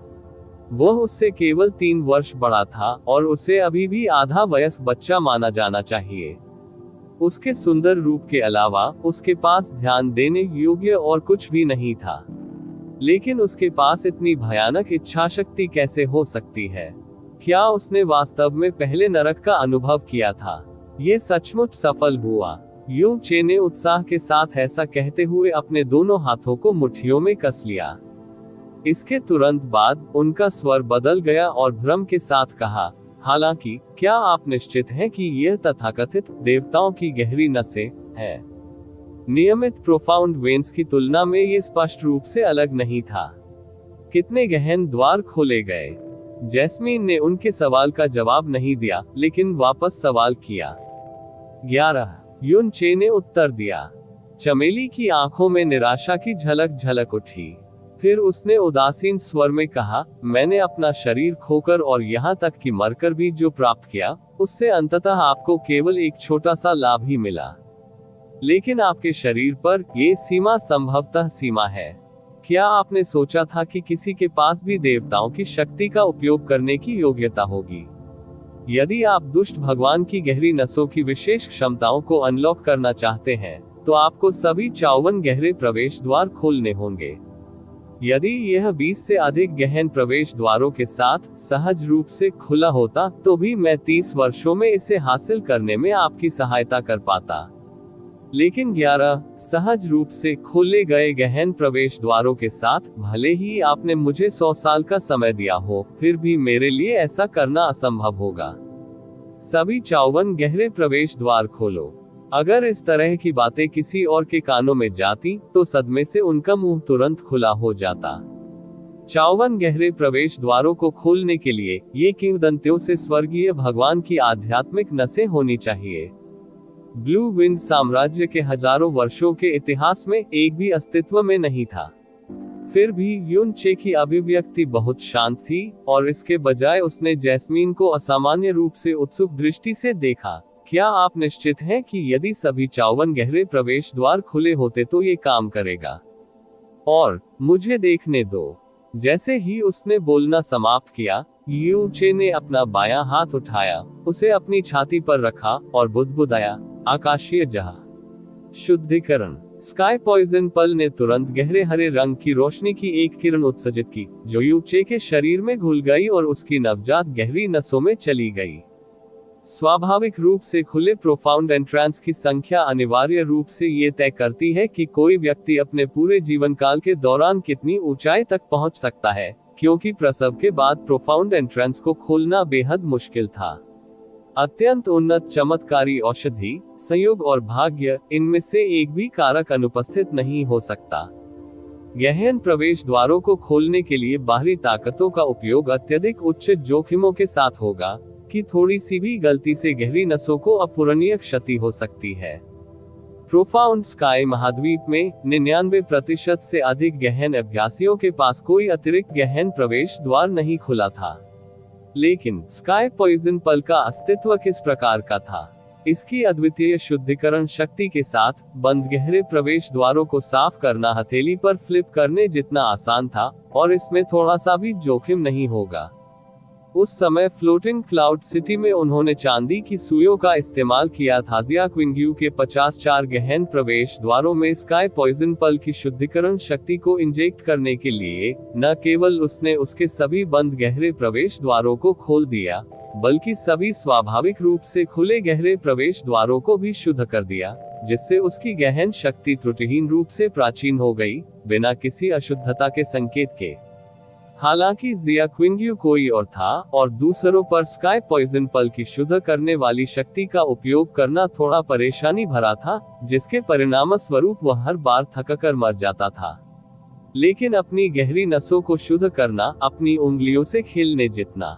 Speaker 1: वह उससे केवल 3 वर्ष बड़ा था और उसे अभी भी आधा वयस्क बच्चा माना जाना चाहिए। उसके सुंदर रूप के अलावा उसके पास ध्यान देने योग्य और कुछ भी नहीं था। लेकिन उसके पास इतनी भयानक इच्छा शक्ति कैसे हो सकती है? क्या उसने वास्तव में पहले नरक का अनुभव किया था? ये सचमुच सफल हुआ। युनचे ने उत्साह के साथ ऐसा कहते हुए अपने दोनों हाथों को मुट्ठियों में कस लिया। इसके तुरंत बाद उनका स्वर बदल गया और भ्रम के साथ कहा, हालांकि क्या आप निश्चित हैं कि यह तथाकथित देवताओं की गहरी नसें हैं? नियमित प्रोफाउंड वेन्स की तुलना में ये स्पष्ट रूप से अलग नहीं था। कितने गहन द्वार खोले गए? जैस्मीन ने उनके सवाल का जवाब नहीं दिया, लेकिन वापस सवाल किया। 11। युन चे ने उत्तर दिया। चमेली की आंखों में निराशा की झलक झलक उठी। फिर उसने उदासीन स्वर में कहा, मैंने अपना शरीर खोकर और यहाँ तक कि मरकर भी जो प्राप्त किया, उससे अंततः आपको केवल एक छोटा सा लाभ ही मिला। लेकिन आपके शरीर पर ये सीमा संभवतः सीमा है। क्या आपने सोचा था कि किसी के पास भी देवताओं की शक्ति का उपयोग करने की योग्यता होगी? यदि आप दुष्ट भगवान की गहरी नसों की विशेष क्षमताओं को अनलॉक करना चाहते हैं, तो आपको सभी 54 गहरे प्रवेश द्वार खोलने होंगे। यदि यह 20 से अधिक गहन प्रवेश द्वारों के साथ सहज रूप से खुला होता, तो भी मैं 30 वर्षों में इसे हासिल करने में आपकी सहायता कर पाता। लेकिन 11 सहज रूप से खोले गए गहन प्रवेश द्वारों के साथ, भले ही आपने मुझे 100 साल का समय दिया हो, फिर भी मेरे लिए ऐसा करना असंभव होगा। सभी 54 गहरे प्रवेश द्वार खोलो। अगर इस तरह की बातें किसी और के कानों में जाती, तो सदमे से उनका मुंह तुरंत खुला हो जाता। 54 गहरे प्रवेश द्वारों को खोलने के लिए ये किंवदंतियों से स्वर्गीय भगवान की आध्यात्मिक नसें होनी चाहिए। ब्लू विंड साम्राज्य के हजारों वर्षों के इतिहास में एक भी अस्तित्व में नहीं था। फिर भी युन चे की अभिव्यक्ति बहुत शांत थी, और इसके बजाय उसने जैस्मीन को असामान्य रूप से उत्सुक दृष्टि से देखा। क्या आप निश्चित हैं कि यदि सभी 54 गहरे प्रवेश द्वार खुले होते तो ये काम करेगा? और मुझे देखने दो। जैसे ही उसने बोलना समाप्त किया, यू चे ने अपना बायां हाथ उठाया, उसे अपनी छाती पर रखा और बुदबुदाया, आकाशीय जहां शुद्धिकरण। स्काई पॉइजन पल ने तुरंत गहरे हरे रंग की रोशनी की एक किरण उत्सर्जित की, जो यू चे के शरीर में घुल गई और उसकी नवजात गहरी नसों में चली गई। स्वाभाविक रूप से खुले प्रोफाउंड एंट्रेंस की संख्या अनिवार्य रूप से ये तय करती है कि कोई व्यक्ति अपने पूरे जीवन काल के दौरान कितनी ऊंचाई तक पहुंच सकता है, क्योंकि प्रसव के बाद प्रोफाउंड एंट्रेंस को खोलना बेहद मुश्किल था। अत्यंत उन्नत चमत्कारी औषधि, संयोग और भाग्य, इनमें से एक भी कारक अनुपस्थित नहीं हो सकता। गहन प्रवेश द्वारों को खोलने के लिए बाहरी ताकतों का उपयोग अत्यधिक उच्च जोखिमों के साथ होगा, कि थोड़ी सी भी गलती से गहरी नसों को अपूरणीय क्षति हो सकती है। प्रोफाउंड स्काई महाद्वीप में 99% से अधिक गहन अभ्यासियों के पास कोई अतिरिक्त गहन प्रवेश द्वार नहीं खुला था। लेकिन स्काई पॉइजन पल का अस्तित्व किस प्रकार का था? इसकी अद्वितीय शुद्धिकरण शक्ति के साथ बंद गहरे प्रवेश द्वारों को साफ करना हथेली पर फ्लिप करने जितना आसान था, और इसमें थोड़ा सा भी जोखिम नहीं होगा। उस समय फ्लोटिंग क्लाउड सिटी में उन्होंने चांदी की सुइयों का इस्तेमाल किया था। जिया क्विंग्यू के 54 गहन प्रवेश द्वारों में स्काई पॉइजन पल की शुद्धिकरण शक्ति को इंजेक्ट करने के लिए न केवल उसने उसके सभी बंद गहरे प्रवेश द्वारों को खोल दिया, बल्कि सभी स्वाभाविक रूप से खुले गहरे प्रवेश द्वारों को भी शुद्ध कर दिया, जिससे उसकी गहन शक्ति त्रुटिहीन रूप से प्राचीन हो गई, बिना किसी अशुद्धता के संकेत के। हालांकि जिया क्विंग्यू कोई और था, और दूसरों पर स्काई पॉइजन पल की शुद्ध करने वाली शक्ति का उपयोग करना थोड़ा परेशानी भरा था, जिसके परिणाम स्वरूप वह हर बार थककर मर जाता था। लेकिन अपनी गहरी नसों को शुद्ध करना अपनी उंगलियों से खेलने जितना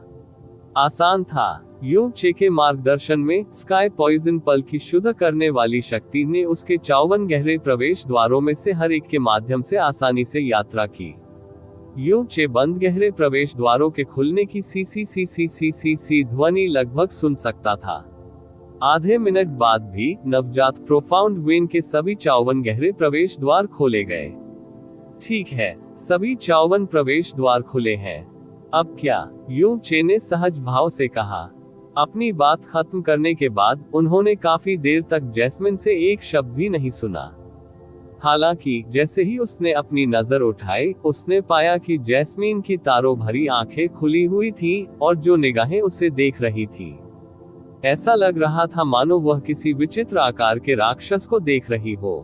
Speaker 1: आसान था। यू चे के मार्गदर्शन में स्काई पॉइजन पल की शुद्ध करने वाली शक्ति ने उसके 54 गहरे प्रवेश द्वारों में से हर एक के माध्यम से आसानी से यात्रा की। यू चे बंद गहरे प्रवेश द्वारों के खुलने की सी ध्वनि लगभग सुन सकता था। आधे मिनट बाद भी नवजात प्रोफाउंड वेन के सभी 54 गहरे प्रवेश द्वार खोले गए। ठीक है, सभी 54 प्रवेश द्वार खुले हैं। अब क्या? यू चे ने सहज भाव से कहा। अपनी बात खत्म करने के बाद उन्होंने काफी देर तक जैस्मिन से एक शब्द भी नहीं सुना। हालांकि जैसे ही उसने अपनी नजर उठाई, उसने पाया कि जैस्मीन की तारों भरी आंखें खुली हुई थीं, और जो निगाहें उसे देख रही थीं, ऐसा लग रहा था मानो वह किसी विचित्र आकार के राक्षस को देख रही हो।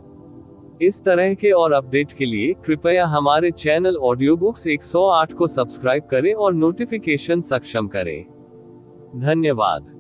Speaker 1: इस तरह के और अपडेट के लिए कृपया हमारे चैनल ऑडियो बुक्स 108 को सब्सक्राइब करें और नोटिफिकेशन सक्षम करें। धन्यवाद।